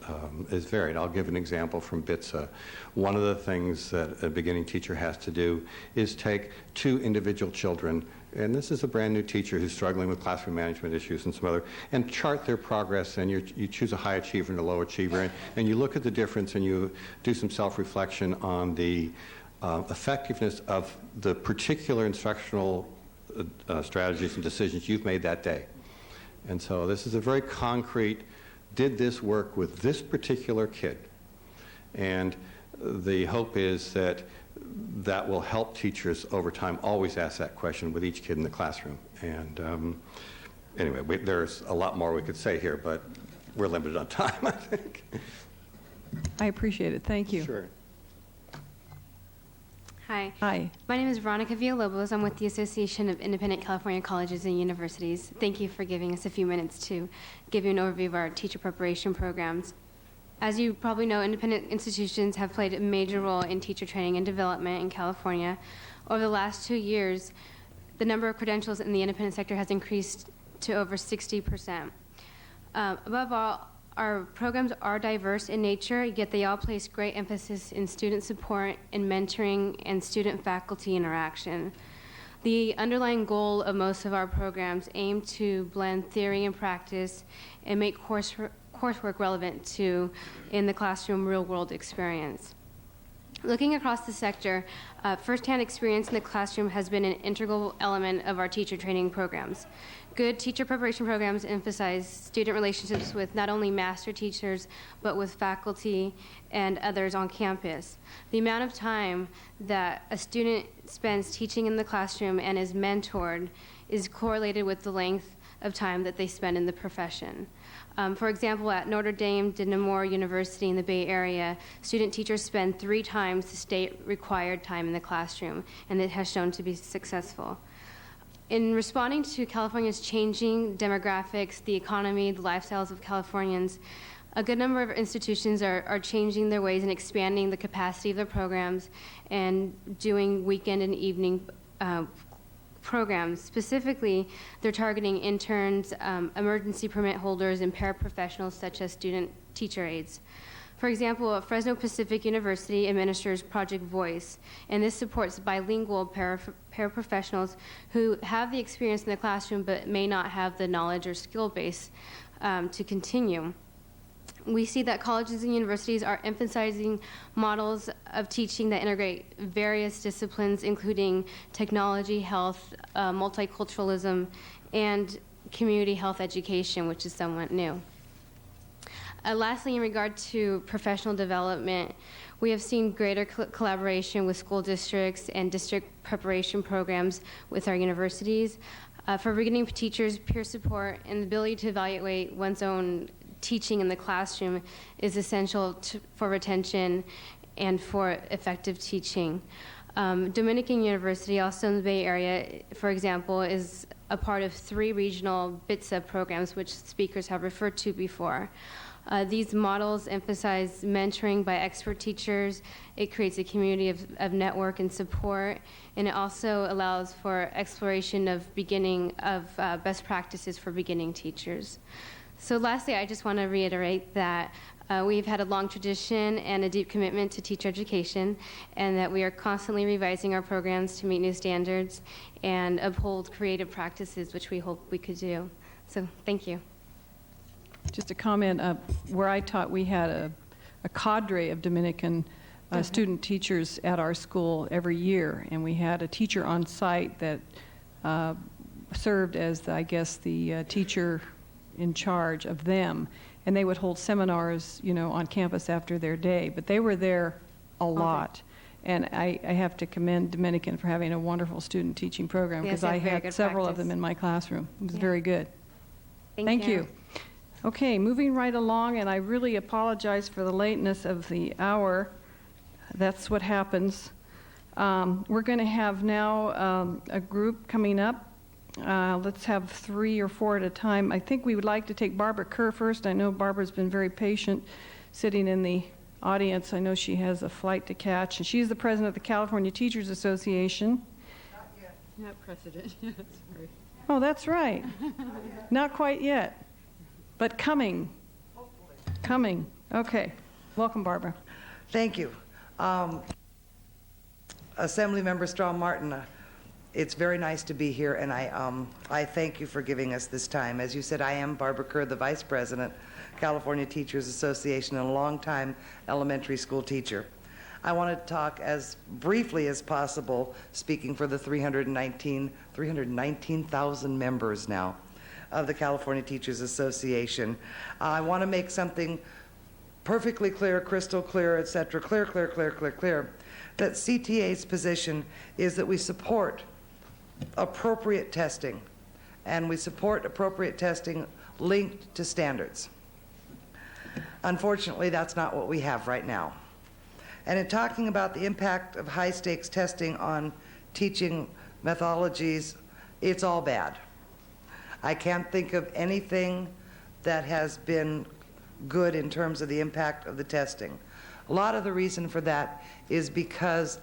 varied. I'll give an example from BITSA. One of the things that a beginning teacher has to do is take two individual children, and this is a brand new teacher who's struggling with classroom management issues and some other, and chart their progress, and you choose a high achiever and a low achiever, and you look at the difference and you do some self-reflection on the effectiveness of the particular instructional strategies and decisions you've made that day. And so this is a very concrete, did this work with this particular kid? And the hope is that that will help teachers over time always ask that question with each kid in the classroom. And anyway, there's a lot more we could say here, but we're limited on time, I think. I appreciate it. Thank you. Sure. Hi. Hi. My name is Veronica Villalobos. I'm with the Association of Independent California Colleges and Universities. Thank you for giving us a few minutes to give you an overview of our teacher preparation programs. As you probably know, independent institutions have played a major role in teacher training and development in California. Over the last 2 years, the number of credentials in the independent sector has increased to over 60%. Above all, our programs are diverse in nature, yet they all place great emphasis in student support, in mentoring, and student-faculty interaction. The underlying goal of most of our programs aim to blend theory and practice and make coursework relevant to in the classroom real-world experience. Looking across the sector, firsthand experience in the classroom has been an integral element of our teacher training programs. Good teacher preparation programs emphasize student relationships with not only master teachers, but with faculty and others on campus. The amount of time that a student spends teaching in the classroom and is mentored is correlated with the length of time that they spend in the profession. For example, at Notre Dame de Namur University in the Bay Area, student teachers spend 3 times the state required time in the classroom, and it has shown to be successful. In responding to California's changing demographics, the economy, the lifestyles of Californians, a good number of institutions are changing their ways and expanding the capacity of their programs and doing weekend and evening programs. Specifically, they're targeting interns, emergency permit holders, and paraprofessionals such as student teacher aides. For example, Fresno Pacific University administers Project Voice, and this supports bilingual paraprofessionals who have the experience in the classroom but may not have the knowledge or skill base to continue. We see that colleges and universities are emphasizing models of teaching that integrate various disciplines, including technology, health, multiculturalism, and community health education, which is somewhat new. Lastly, in regard to professional development, we have seen greater collaboration with school districts and district preparation programs with our universities. For beginning teachers, peer support and the ability to evaluate one's own teaching in the classroom is essential for retention and for effective teaching. Dominican University, also in the Bay Area, for example, is a part of 3 regional BITSA programs, which speakers have referred to before. These models emphasize mentoring by expert teachers. It creates a community of network and support, and it also allows for exploration of best practices for beginning teachers. So lastly, I just want to reiterate that we've had a long tradition and a deep commitment to teacher education, and that we are constantly revising our programs to meet new standards and uphold creative practices, which we hope we could do. So thank you. Just a comment, where I taught, we had a cadre of Dominican student teachers at our school every year, and we had a teacher on site that served as, I guess, the teacher in charge of them, and they would hold seminars, on campus after their day, but they were there a lot. And I have to commend Dominican for having a wonderful student teaching program, because I had several of them in my classroom. It was very good. Thank you. Okay, moving right along, and I really apologize for the lateness of the hour. That's what happens. We're going to have now a group coming up. Let's have 3 or 4 at a time. I think we would like to take Barbara Kerr first. I know Barbara's been very patient sitting in the audience. I know she has a flight to catch, and she's the president of the California Teachers Association. Not yet. Not president. Sorry. Oh, that's right. Not quite yet, but coming. Hopefully. Coming. Okay. Welcome, Barbara. Thank you. Assemblymember Straw-Martin, it's very nice to be here, and I thank you for giving us this time. As you said, I am Barbara Kerr, the Vice President, California Teachers Association, and a longtime elementary school teacher. I want to talk as briefly as possible, speaking for the 319,000 members now of the California Teachers Association. I want to make something perfectly clear, crystal clear, etc., clear, that CTA's position is that we support appropriate testing, and we support appropriate testing linked to standards. Unfortunately, that's not what we have right now. And in talking about the impact of high-stakes testing on teaching methodologies, it's all bad. I can't think of anything that has been good in terms of the impact of the testing. A lot of the reason for that is because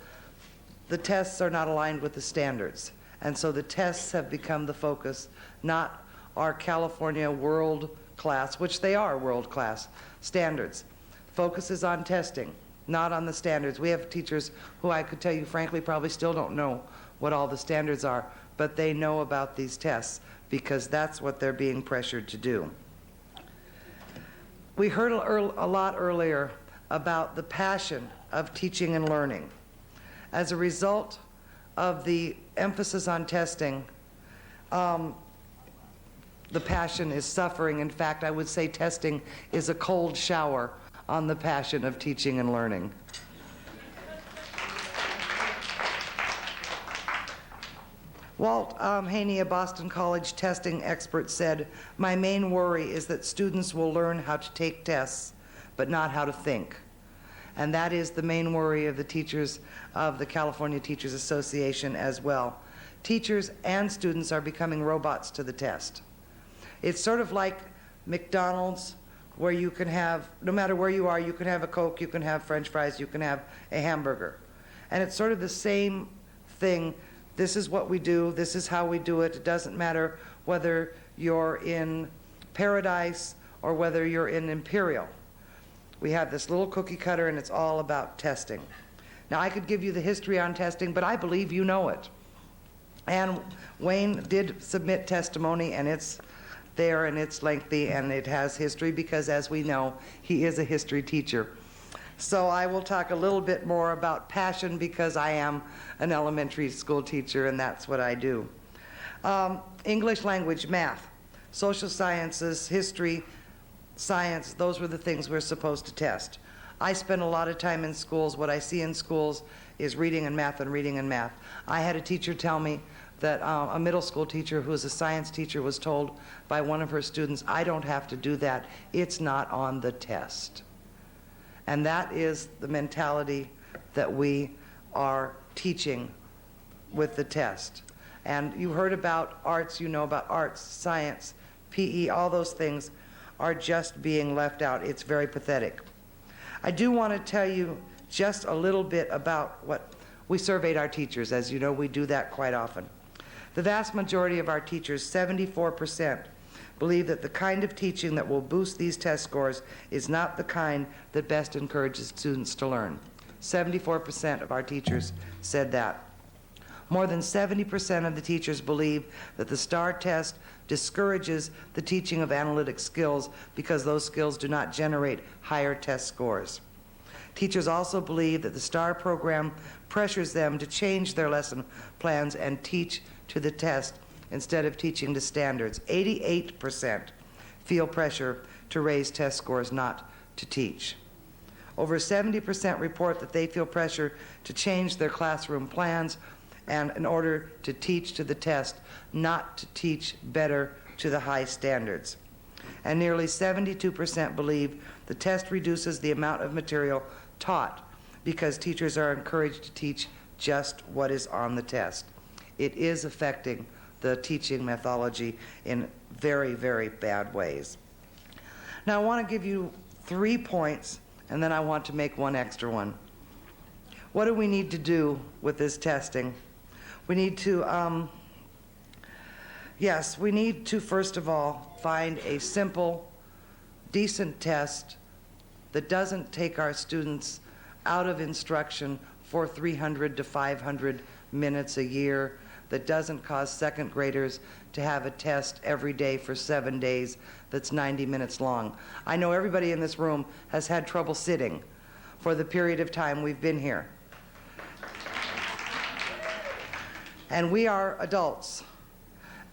the tests are not aligned with the standards. And so the tests have become the focus, not our California world-class, which they are world-class, standards. Focus is on testing, not on the standards. We have teachers who I could tell you, frankly, probably still don't know what all the standards are, but they know about these tests because that's what they're being pressured to do. We heard a lot earlier about the passion of teaching and learning. As a result of the emphasis on testing, the passion is suffering. In fact, I would say testing is a cold shower on the passion of teaching and learning. Walt Haney, a Boston College testing expert, said, "My main worry is that students will learn how to take tests, but not how to think." And that is the main worry of the teachers of the California Teachers Association as well. Teachers and students are becoming robots to the test. It's sort of like McDonald's, where you can have, no matter where you are, you can have a Coke, you can have French fries, you can have a hamburger. And it's sort of the same thing. This is what we do, this is how we do it. It doesn't matter whether you're in Paradise or whether you're in Imperial. We have this little cookie cutter, and it's all about testing. Now, I could give you the history on testing, but I believe you know it. And Wayne did submit testimony, and it's there, and it's lengthy, and it has history, because as we know, he is a history teacher. So I will talk a little bit more about passion, because I am an elementary school teacher, and that's what I do. English language, math, social sciences, history, science, those were the things we're supposed to test. I spend a lot of time in schools. What I see in schools is reading and math and reading and math. I had a teacher tell me that a middle school teacher who was a science teacher was told by one of her students, "I don't have to do that. It's not on the test." And that is the mentality that we are teaching with the test. And you heard about arts, you know about arts, science, PE, all those things are just being left out. It's very pathetic. I do want to tell you just a little bit about what we surveyed our teachers. As you know, we do that quite often. The vast majority of our teachers, 74%, believe that the kind of teaching that will boost these test scores is not the kind that best encourages students to learn. 74% of our teachers said that. More than 70% of the teachers believe that the STAR test discourages the teaching of analytic skills because those skills do not generate higher test scores. Teachers also believe that the STAR program pressures them to change their lesson plans and teach to the test instead of teaching to standards. 88% feel pressure to raise test scores, not to teach. Over 70% report that they feel pressure to change their classroom plans and in order to teach to the test, not to teach better to the high standards. And nearly 72% believe the test reduces the amount of material taught because teachers are encouraged to teach just what is on the test. It is affecting the teaching methodology in very, very bad ways. Now I want to give you 3 points, and then I want to make one extra one. What do we need to do with this testing? We need to, yes, we need to first of all find a simple, decent test that doesn't take our students out of instruction for 300 to 500 minutes a year, that doesn't cause second graders to have a test every day for 7 days that's 90 minutes long. I know everybody in this room has had trouble sitting for the period of time we've been here. And we are adults,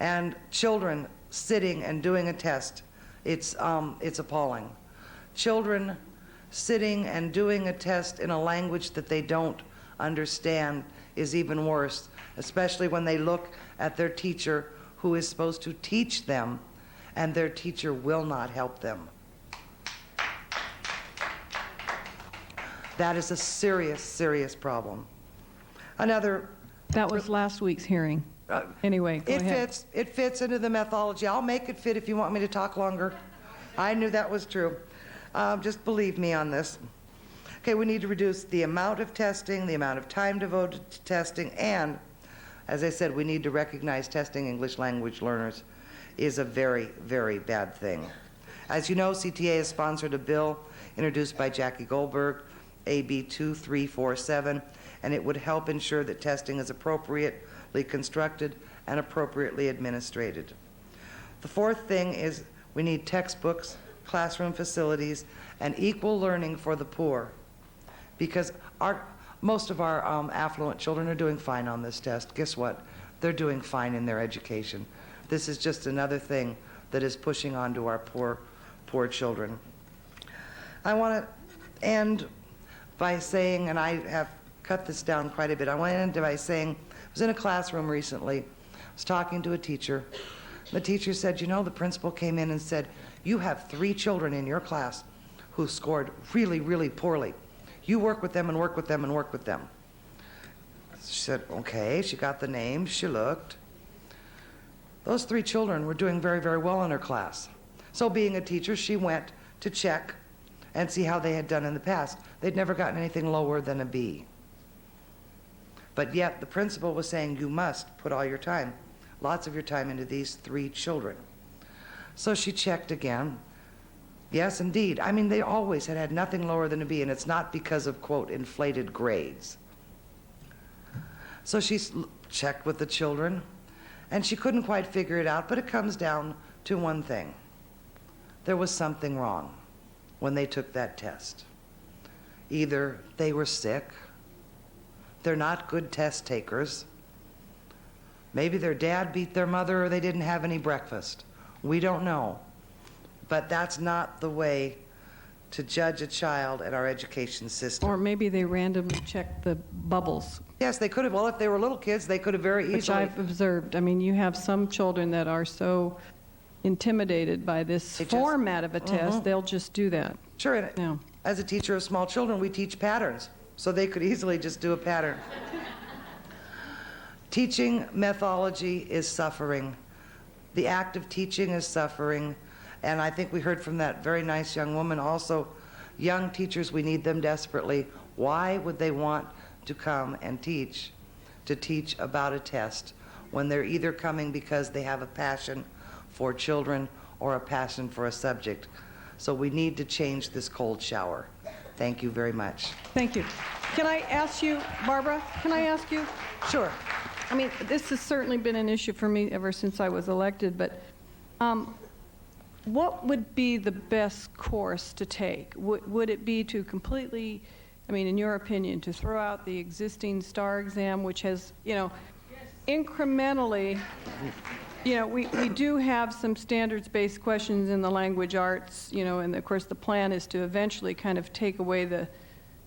and children sitting and doing a test, it's appalling. Children sitting and doing a test in a language that they don't understand is even worse, especially when they look at their teacher who is supposed to teach them, and their teacher will not help them. That is a serious, serious problem. Another... That was last week's hearing. Anyway, go ahead. It fits into the methodology. I'll make it fit if you want me to talk longer. I knew that was true. Just believe me on this. Okay, we need to reduce the amount of testing, the amount of time devoted to testing, and, as I said, we need to recognize testing English language learners is a very, very bad thing. As you know, CTA has sponsored a bill introduced by Jackie Goldberg, AB 2347, and it would help ensure that testing is appropriately constructed and appropriately administrated. The fourth thing is we need textbooks, classroom facilities, and equal learning for the poor, because most of our affluent children are doing fine on this test. Guess what? They're doing fine in their education. This is just another thing that is pushing onto our poor children. I want to end by saying, and I have cut this down quite a bit, I want to end by saying, I was in a classroom recently, I was talking to a teacher. The teacher said, you know, the principal came in and said, you have 3 children in your class who scored really, really poorly. You work with them and work with them and work with them. She said, okay. She got the names. She looked. Those 3 children were doing very, very well in her class. So being a teacher, she went to check and see how they had done in the past. They'd never gotten anything lower than a B. But yet the principal was saying, you must put all your time, lots of your time into these 3 children. So she checked again. Yes, indeed. I mean, they always had nothing lower than a B, and it's not because of, quote, inflated grades. So she checked with the children, and she couldn't quite figure it out, but it comes down to one thing. There was something wrong when they took that test. Either they were sick, they're not good test takers, maybe their dad beat their mother, or they didn't have any breakfast. We don't know. But that's not the way to judge a child at our education system. Or maybe they randomly checked the bubbles. Yes, they could have. Well, if they were little kids, they could have very easily. Which I've observed. I mean, you have some children that are so intimidated by this format of a test, they'll just do that. Sure. Yeah. As a teacher of small children, we teach patterns, so they could easily just do a pattern. Teaching methodology is suffering. The act of teaching is suffering. And I think we heard from that very nice young woman also, young teachers, we need them desperately. Why would they want to come and teach about a test when they're either coming because they have a passion for children or a passion for a subject? So we need to change this cold shower. Thank you very much. Thank you. Can I ask you, Barbara, can I ask you? Sure. I mean, this has certainly been an issue for me ever since I was elected, but what would be the best course to take? Would it be to completely, I mean, in your opinion, to throw out the existing STAR exam, which has, you know, incrementally You know, we do have some standards-based questions in the language arts, you know, and of course the plan is to eventually kind of take away the,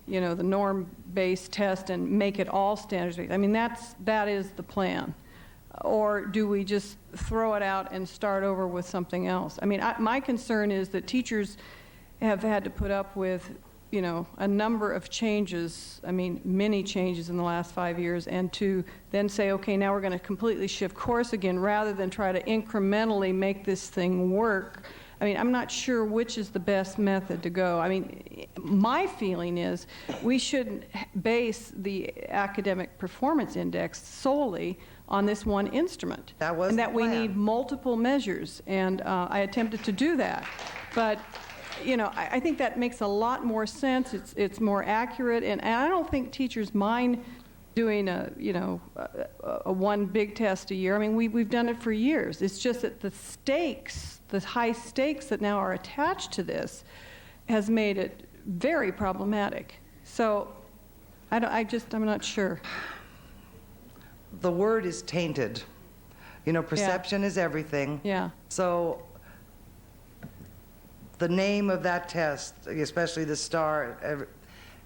you know, the norm-based test and make it all standards-based. I mean, that is the plan. Or do we just throw it out and start over with something else? I mean, my concern is that teachers have had to put up with, you know, a number of changes, I mean, many changes in the last 5 years, and to then say, okay, now we're going to completely shift course again rather than try to incrementally make this thing work. I mean, I'm not sure which is the best method to go. I mean, my feeling is we shouldn't base the academic performance index solely on this one instrument. That was and the that we plan. need multiple measures, and I attempted to do that. But you know, I think that makes a lot more sense. It's more accurate, and I don't think teachers mind doing a one big test a year. I mean, we've done it for years. It's just that the stakes, the high stakes that now are attached to this, has made it very problematic. So, I'm not sure. The word is tainted. You know, perception is everything. Yeah. So the name of that test, especially the STAR,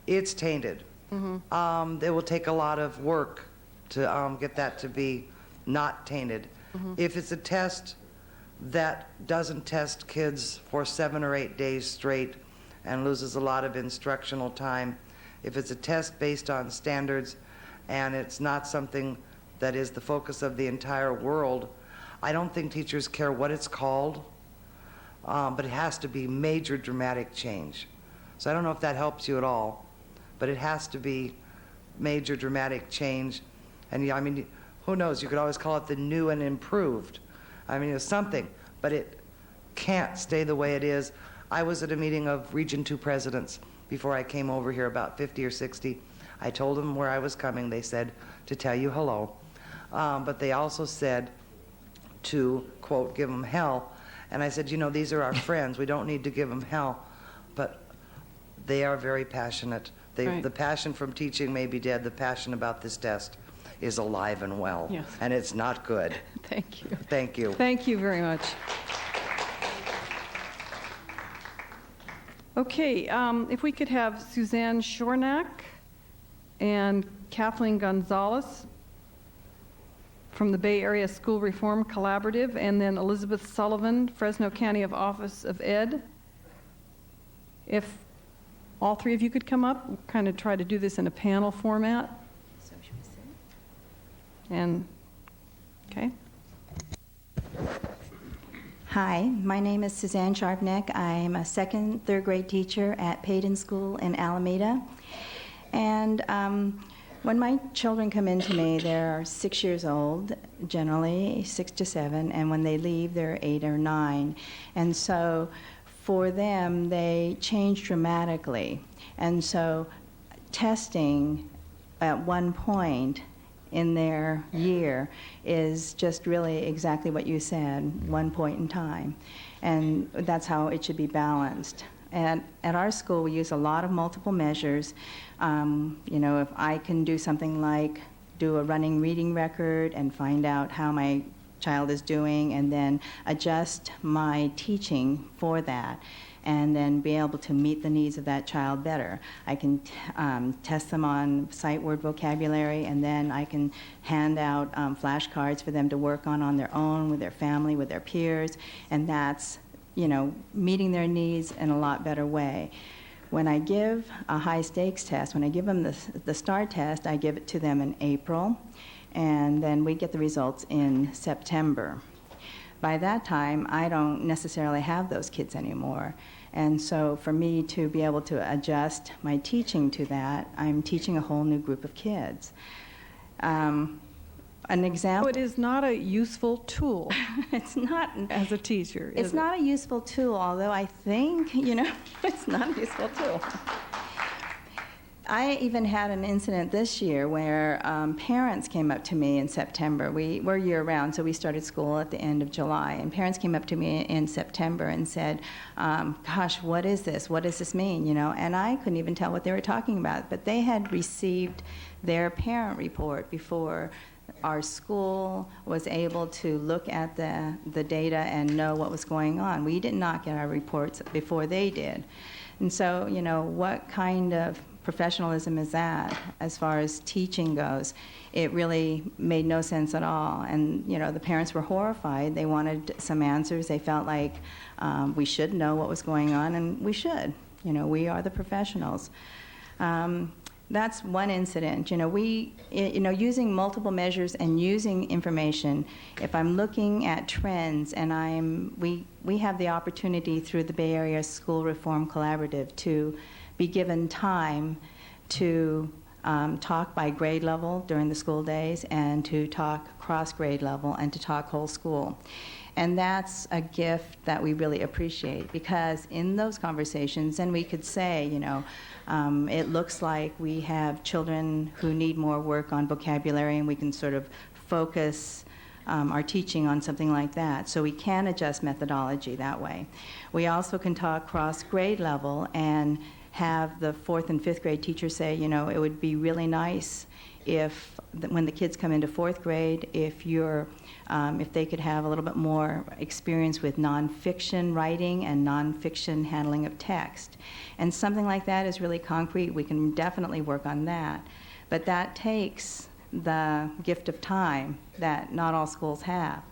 it's tainted. It will take a lot of work to get that to be not tainted. If it's a test that doesn't test kids for 7 or 8 days straight and loses a lot of instructional time, if it's a test based on standards and it's not something that is the focus of the entire world, I don't think teachers care what it's called. But it has to be major dramatic change. So I don't know if that helps you at all, but it has to be major dramatic change. And I mean, who knows, you could always call it the new and improved. I mean, it's something, but it can't stay the way it is. I was at a meeting of Region 2 presidents before I came over here, about 50 or 60. I told them where I was coming. They said to tell you hello. But they also said to, quote, give them hell. And I said, you know, these are our friends. We don't need to give them hell. But they are very passionate. Right. The passion from teaching may be dead. The passion about this test is alive and well. Yes. And it's not good. Thank you. Thank you. Thank you very much. Okay, if we could have Suzanne Shornack and Kathleen Gonzalez from the Bay Area School Reform Collaborative, and then Elizabeth Sullivan, Fresno County Office of Ed. If all three of you could come up, we'll kind of try to do this in a panel format. So should we sit? And, okay. Hi, my name is Suzanne Sharpneck. I'm a second, third grade teacher at Payton School in Alameda. And when my children come in to me, they're 6 years old, generally 6 to 7, and when they leave, they're 8 or 9. And so for them, they change dramatically. And so testing at one point in their year is just really exactly what you said, one point in time. And that's how it should be balanced. And at our school, we use a lot of multiple measures. You know, if I can do something like do a running reading record and find out how my child is doing and then adjust my teaching for that and then be able to meet the needs of that child better. I can test them on sight word vocabulary, and then I can hand out flashcards for them to work on their own, with their family, with their peers, and that's, you know, meeting their needs in a lot better way. When I give a high stakes test, when I give them the STAR test, I give it to them in April, and then we get the results in September. By that time, I don't necessarily have those kids anymore. And so for me to be able to adjust my teaching to that, I'm teaching a whole new group of kids. An example. So it is not a useful tool. It's not. As a teacher. It's not a useful tool, although I think, you know, it's not a useful tool. I even had an incident this year where parents came up to me in September. We're year-round, so we started school at the end of July. And parents came up to me in September and said, gosh, what is this? What does this mean? You know, and I couldn't even tell what they were talking about. But they had received their parent report before our school was able to look at the data and know what was going on. We did not get our reports before they did. And so, you know, what kind of professionalism is that as far as teaching goes? It really made no sense at all. And, you know, the parents were horrified. They wanted some answers. They felt like we should know what was going on, and we should. You know, we are the professionals. That's one incident. You know, using multiple measures and using information. If I'm looking at trends, and we have the opportunity through the Bay Area School Reform Collaborative to be given time to talk by grade level during the school days, and to talk cross grade level, and to talk whole school. And that's a gift that we really appreciate, because in those conversations, then we could say, you know, it looks like we have children who need more work on vocabulary, and we can sort of focus our teaching on something like that. So we can adjust methodology that way. We also can talk cross grade level and have the 4th and 5th grade teachers say, you know, it would be really nice if, when the kids come into 4th grade, if they could have a little bit more experience with nonfiction writing and nonfiction handling of text. And something like that is really concrete. We can definitely work on that. But that takes the gift of time that not all schools have.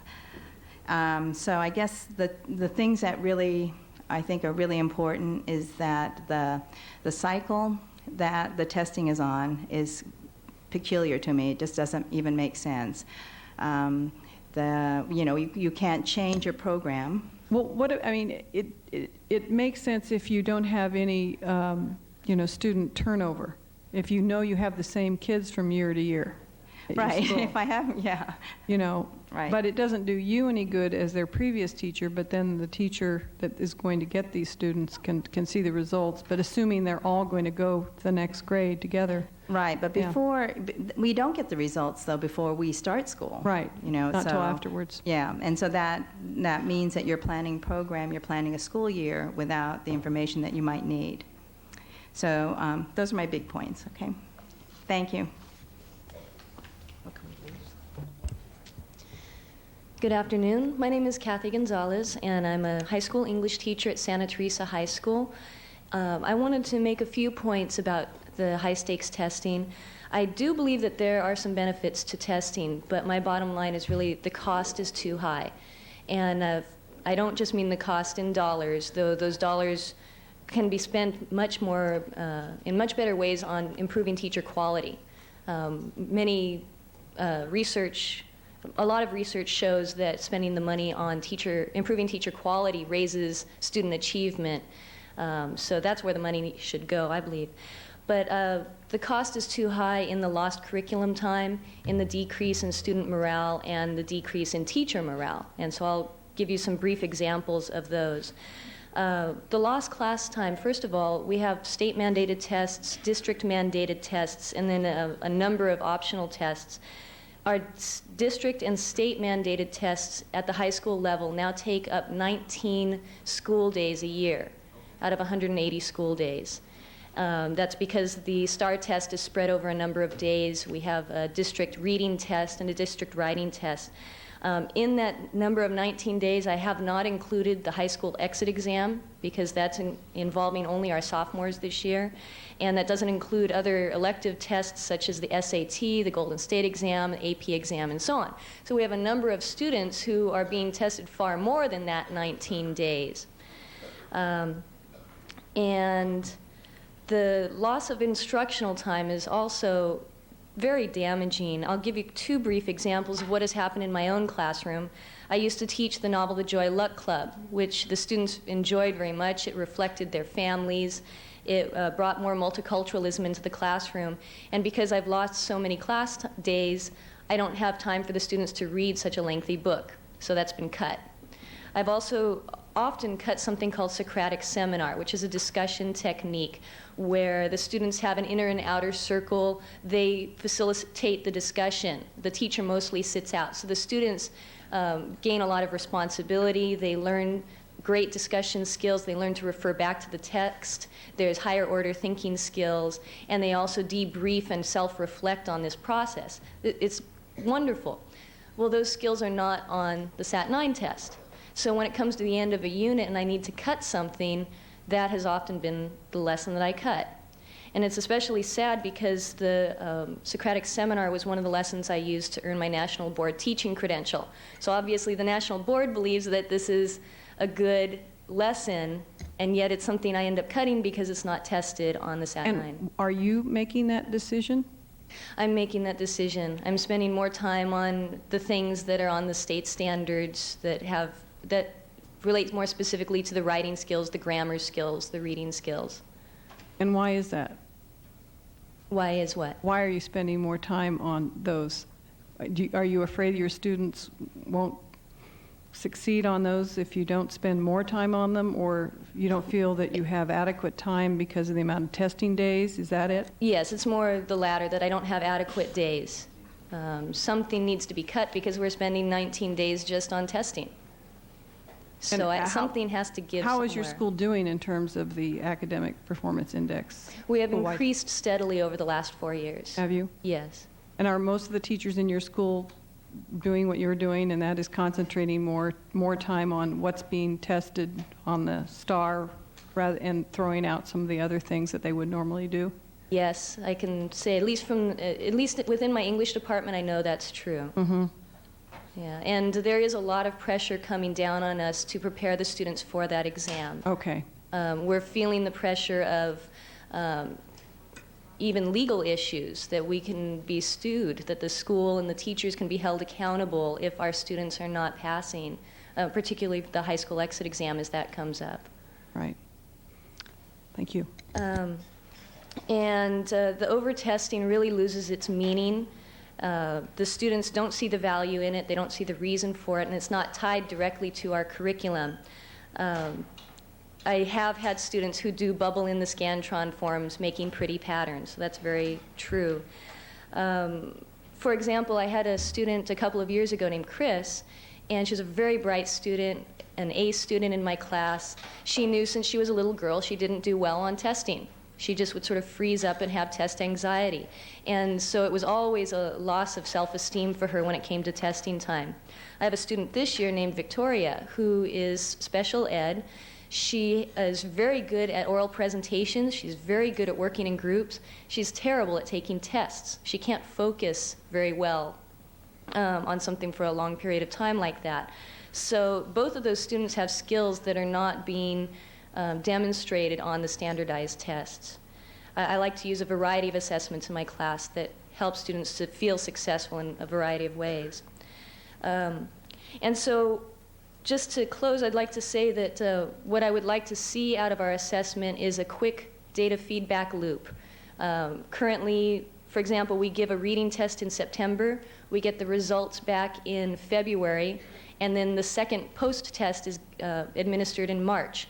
So I guess the things that really, I think, are really important is that the cycle that the testing is on is peculiar to me. It just doesn't even make sense. You know, you can't change your program. Well, it makes sense if you don't have any, you know, student turnover. If you know you have the same kids from year to year. Right. If I have, yeah. You know. Right. But it doesn't do you any good as their previous teacher. But then the teacher that is going to get these students can see the results. But assuming they're all going to go to the next grade together. Right, but before, we don't get the results, though, before we start school. Right, you know, not until afterwards. Yeah, and so that means that you're planning program, you're planning a school year without the information that you might need. So those are my big points, okay? Thank you. Good afternoon. My name is Kathy Gonzalez, and I'm a high school English teacher at Santa Teresa High School. I wanted to make a few points about the high-stakes testing. I do believe that there are some benefits to testing, but my bottom line is really the cost is too high. And I don't just mean the cost in dollars, though those dollars can be spent much more, in much better ways on improving teacher quality. A lot of research shows that spending the money on improving teacher quality raises student achievement. So that's where the money should go, I believe. But the cost is too high in the lost curriculum time, in the decrease in student morale, and the decrease in teacher morale. And so I'll give you some brief examples of those. The lost class time, first of all, we have state-mandated tests, district-mandated tests, and then a number of optional tests. Our district and state-mandated tests at the high school level now take up 19 school days a year out of 180 school days. That's because the STAR test is spread over a number of days. We have a district reading test and a district writing test. In that number of 19 days, I have not included the high school exit exam because that's involving only our sophomores this year. And that doesn't include other elective tests such as the SAT, the Golden State exam, the AP exam, and so on. So we have a number of students who are being tested far more than that 19 days. And the loss of instructional time is also very damaging. I'll give you two brief examples of what has happened in my own classroom. I used to teach the Novel the Joy Luck Club, which the students enjoyed very much. It reflected their families. It brought more multiculturalism into the classroom. And because I've lost so many class days, I don't have time for the students to read such a lengthy book. So that's been cut. I've also often cut something called Socratic seminar, which is a discussion technique where the students have an inner and outer circle. They facilitate the discussion. The teacher mostly sits out. So the students gain a lot of responsibility. They learn great discussion skills. They learn to refer back to the text. There's higher order thinking skills. And they also debrief and self-reflect on this process. It's Wonderful. Well, those skills are not on the SAT-9 test. So when it comes to the end of a unit and I need to cut something, that has often been the lesson that I cut. And it's especially sad because the Socratic seminar was one of the lessons I used to earn my national board teaching credential. So obviously the national board believes that this is a good lesson, and yet it's something I end up cutting because it's not tested on the SAT-9. And are you making that decision? I'm making that decision. I'm spending more time on the things that are on the state standards that relate more specifically to the writing skills, the grammar skills, the reading skills. And why is that? Why is what? Why are you spending more time on those? Are you afraid your students won't succeed on those if you don't spend more time on them, or you don't feel that you have adequate time because of the amount of testing days? Is that it? Yes, it's more the latter, that I don't have adequate days. Something needs to be cut because we're spending 19 days just on testing. So something has to give How is your somewhere. school doing in terms of the academic performance index? We have increased steadily over the last 4 years. Have you? Yes. And are most of the teachers in your school doing what you're doing, and that is concentrating more time on what's being tested on the STAR and throwing out some of the other things that they would normally do? Yes, I can say at least within my English department, I know that's true. Mm-hmm. Yeah, and there is a lot of pressure coming down on us to prepare the students for that exam. Okay. We're feeling the pressure of even legal issues, that we can be sued, that the school and the teachers can be held accountable if our students are not passing, particularly the high school exit exam as that comes up. Right. Thank you. And the over-testing really loses its meaning. The students don't see the value in it, they don't see the reason for it, and it's not tied directly to our curriculum. I have had students who do bubble in the Scantron forms making pretty patterns, so that's very true. For example, I had a student a couple of years ago named Chris, and she was a very bright student, an A student in my class. She knew since she was a little girl she didn't do well on testing. She just would sort of freeze up and have test anxiety. And so it was always a loss of self-esteem for her when it came to testing time. I have a student this year named Victoria who is special ed. She is very good at oral presentations. She's very good at working in groups. She's terrible at taking tests. She can't focus very well on something for a long period of time like that. So both of those students have skills that are not being demonstrated on the standardized tests. I like to use a variety of assessments in my class that help students to feel successful in a variety of ways. And so just to close, I'd like to say that what I would like to see out of our assessment is a quick data feedback loop. Currently, for example, we give a reading test in September, we get the results back in February, and then the second post-test is administered in March.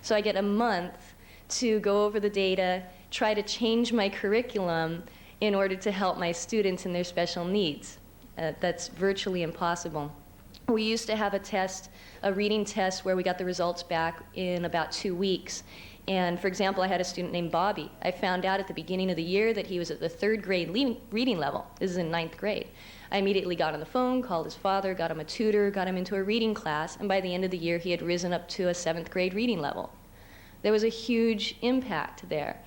So I get a month to go over the data, try to change my curriculum in order to help my students and their special needs. That's virtually impossible. We used to have a reading test where we got the results back in about 2 weeks. And for example, I had a student named Bobby. I found out at the beginning of the year that he was at the 3rd grade reading level. This is in 9th grade. I immediately got on the phone, called his father, got him a tutor, got him into a reading class, and by the end of the year he had risen up to a 7th grade reading level. There was a huge impact there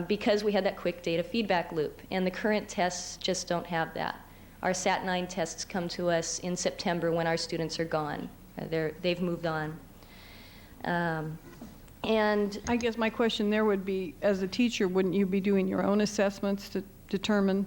because we had that quick data feedback loop, and the current tests just don't have that. Our SAT-9 tests come to us in September when our students are gone. They've moved on. And I guess my question there would be, as a teacher, wouldn't you be doing your own assessments to determine?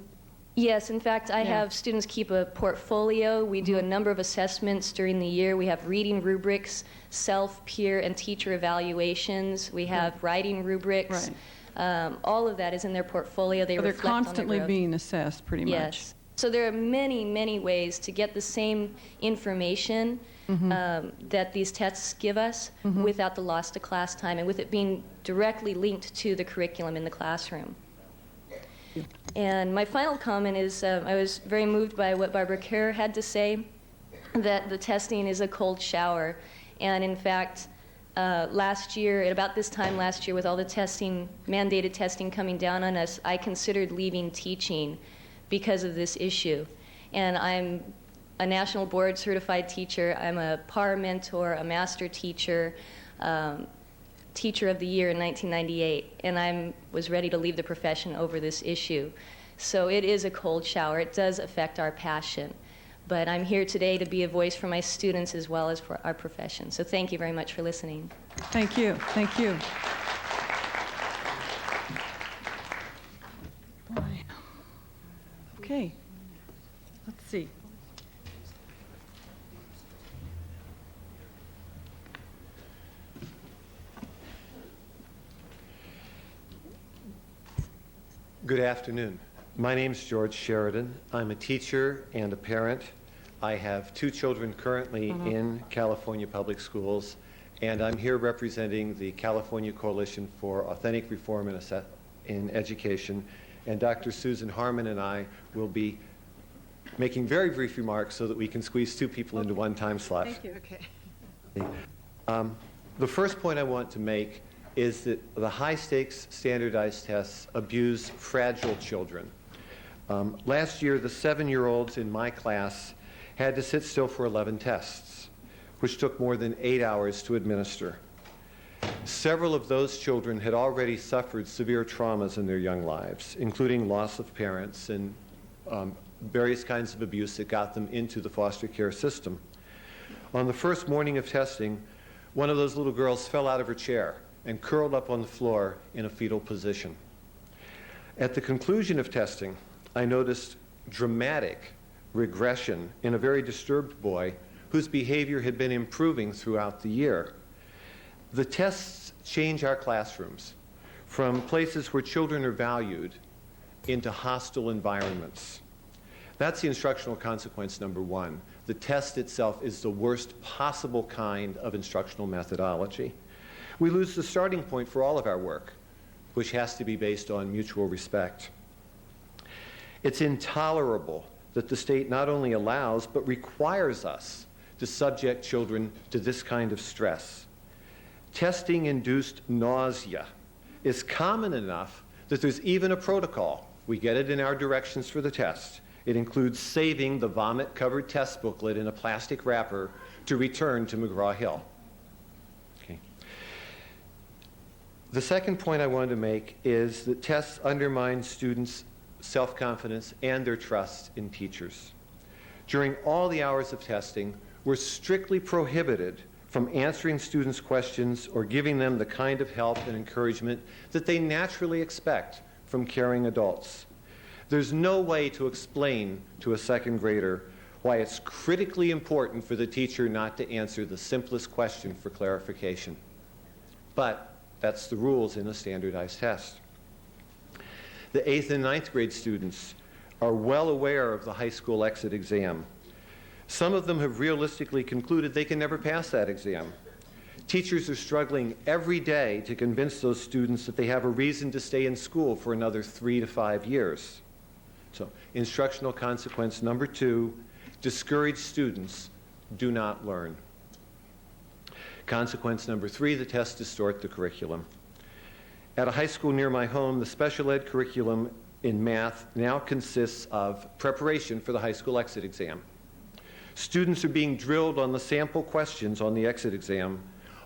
Yes, in fact, I have students keep a portfolio. We do a number of assessments during the year. We have reading rubrics, self, peer, and teacher evaluations. We have writing rubrics. Right. All of that is in their portfolio. They reflect on their constantly growth. being assessed, pretty much. Yes. So there are many, many ways to get the same information that these tests give us without the loss to class time and with it being directly linked to the curriculum in the classroom. And my final comment is I was very moved by what Barbara Kerr had to say, that the testing is a cold shower. And in fact, last year, at about this time last year, with all the testing, mandated testing coming down on us, I considered leaving teaching because of this issue. And I'm a national board certified teacher. I'm a PAR mentor, a master teacher, teacher of the year in 1998, and I was ready to leave the profession over this issue. So it is a cold shower. It does affect our passion. But I'm here today to be a voice for my students as well as for our profession. So thank you very much for listening. Thank you. Thank you. Okay. Let's see. Good afternoon. My name's George Sheridan. I'm a teacher and a parent. I have 2 children currently in California public schools, and I'm here representing the California Coalition for Authentic Reform in Education. And Dr. Susan Harmon and I will be making very brief remarks so that we can squeeze 2 people into one time slot. Thank you. Okay. The first point I want to make is that the high-stakes standardized tests abuse fragile children. Last year, the 7-year-olds in my class had to sit still for 11 tests, which took more than 8 hours to administer. Several of those children had already suffered severe traumas in their young lives, including loss of parents and various kinds of abuse that got them into the foster care system. On the first morning of testing, one of those little girls fell out of her chair and curled up on the floor in a fetal position. At the conclusion of testing, I noticed dramatic regression in a very disturbed boy whose behavior had been improving throughout the year. The tests change our classrooms from places where children are valued into hostile environments. That's the instructional consequence number 1. The test itself is the worst possible kind of instructional methodology. We lose the starting point for all of our work, which has to be based on mutual respect. It's intolerable that the state not only allows but requires us to subject children to this kind of stress. Testing-induced nausea is common enough that there's even a protocol. We get it in our directions for the test. It includes saving the vomit-covered test booklet in a plastic wrapper to return to McGraw-Hill. The second point I wanted to make is that tests undermine students' self-confidence and their trust in teachers. During all the hours of testing, we're strictly prohibited from answering students' questions or giving them the kind of help and encouragement that they naturally expect from caring adults. There's no way to explain to a second grader why it's critically important for the teacher not to answer the simplest question for clarification. But that's the rules in a standardized test. The 8th and 9th grade students are well aware of the high school exit exam. Some of them have realistically concluded they can never pass that exam. Teachers are struggling every day to convince those students that they have a reason to stay in school for another 3 to 5 years. So, instructional consequence number 2, discouraged students do not learn. Consequence number 3, the tests distort the curriculum. At a high school near my home, the special ed curriculum in math now consists of preparation for the high school exit exam. Students are being drilled on the sample questions on the exit exam,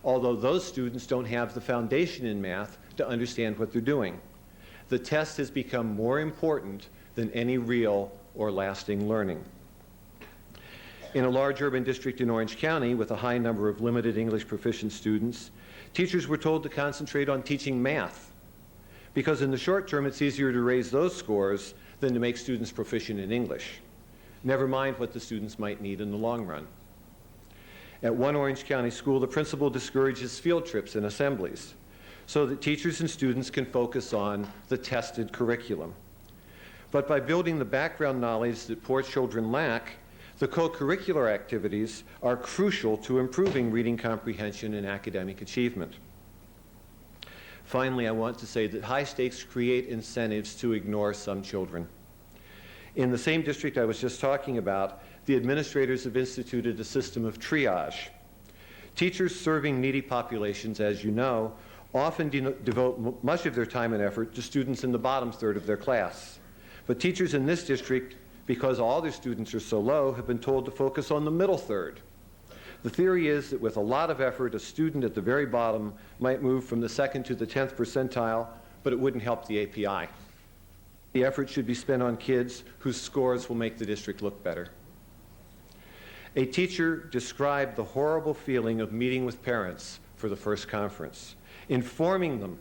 although those students don't have the foundation in math to understand what they're doing. The test has become more important than any real or lasting learning. In a large urban district in Orange County with a high number of limited English proficient students, teachers were told to concentrate on teaching math because in the short term it's easier to raise those scores than to make students proficient in English. Never mind what the students might need in the long run. At one Orange County school, the principal discourages field trips and assemblies so that teachers and students can focus on the tested curriculum. But by building the background knowledge that poor children lack, the co-curricular activities are crucial to improving reading comprehension and academic achievement. Finally, I want to say that high stakes create incentives to ignore some children. In the same district I was just talking about, the administrators have instituted a system of triage. Teachers serving needy populations, as you know, often devote much of their time and effort to students in the bottom third of their class. But teachers in this district because all their students are so low, have been told to focus on the middle third. The theory is that with a lot of effort, a student at the very bottom might move from the 2nd to the 10th percentile, but it wouldn't help the API. The effort should be spent on kids whose scores will make the district look better. A teacher described the horrible feeling of meeting with parents for the first conference, informing them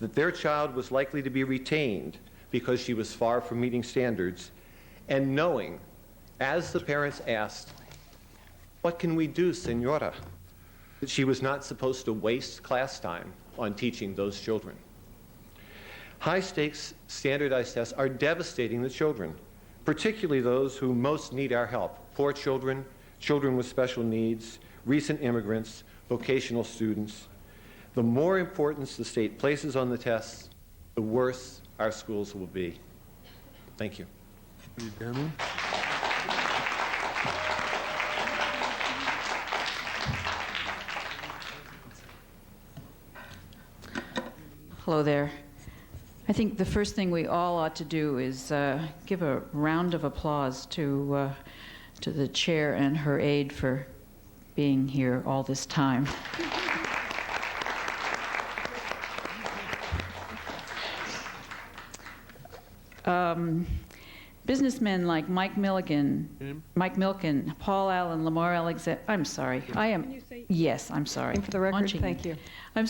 that their child was likely to be retained because she was far from meeting standards, and knowing, as the parents asked, "What can we do, senora?" that she was not supposed to waste class time on teaching those children. High-stakes standardized tests are devastating to children, particularly those who most need our help: poor children, children with special needs, recent immigrants, vocational students. The more importance the state places on the tests, the worse our schools will be. Thank you. Hello there. I think the first thing we all ought to do is give a round of applause to the chair and her aide for being here all this time. Businessmen like Mike Milken, Paul Allen, Lamar Alexander. I'm sorry. Yes, I'm sorry. For the record, thank you. I'm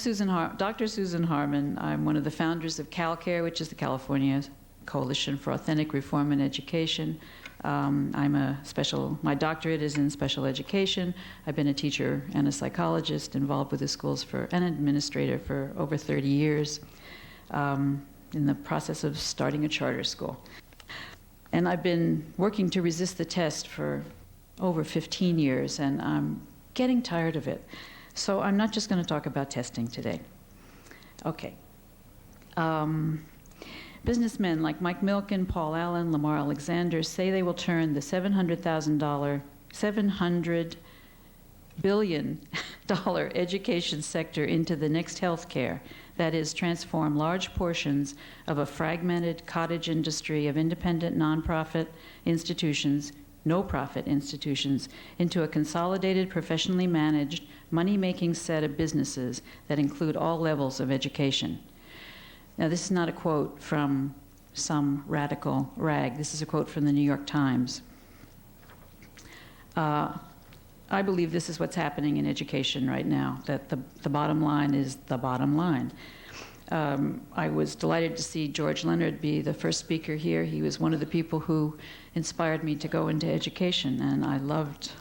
Dr. Susan Harmon. I'm one of the founders of CalCare, which is the California Coalition for Authentic Reform in Education. My doctorate is in special education. I've been a teacher and a psychologist involved with the schools and an administrator for over 30 years in the process of starting a charter school. And I've been working to resist the test for over 15 years, and I'm getting tired of it. So I'm not just going to talk about testing today. Okay. Businessmen like Mike Milken, Paul Allen, Lamar Alexander say they will turn the $700 billion education sector into the next healthcare. That is, transform large portions of a fragmented cottage industry of independent nonprofit institutions, no-profit institutions, into a consolidated, professionally managed, money-making set of businesses that include all levels of education. Now, this is not a quote from some radical rag. This is a quote from the New York Times. I believe this is what's happening in education right now, that the bottom line is the bottom line. I was delighted to see George Leonard be the first speaker here. He was one of the people who inspired me to go into education, and I loved,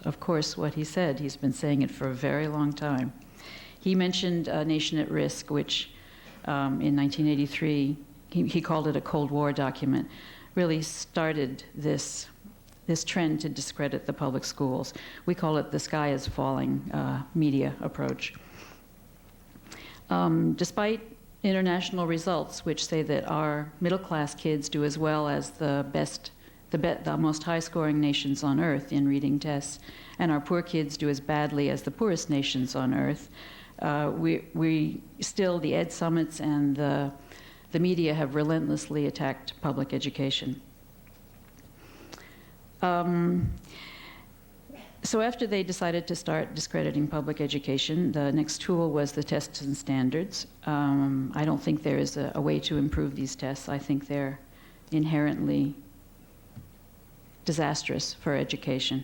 of course, what he said. He's been saying it for a very long time. He mentioned A Nation at Risk, which in 1983, he called it a Cold War document, really started this trend to discredit the public schools. We call it the sky is falling media approach. Despite international results which say that our middle-class kids do as well as the most high-scoring nations on earth in reading tests, and our poor kids do as badly as the poorest nations on earth, we still, the Ed Summits and the media have relentlessly attacked public education. So after they decided to start discrediting public education, the next tool was the tests and standards. I don't think there is a way to improve these tests. I think they're inherently disastrous for education.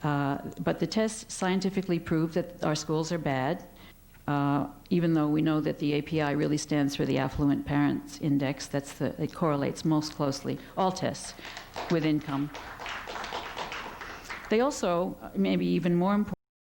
But the tests scientifically prove that our schools are bad, even though we know that the API really stands for the Affluent Parents Index. It correlates most closely, all tests, with income. They also, maybe even more important,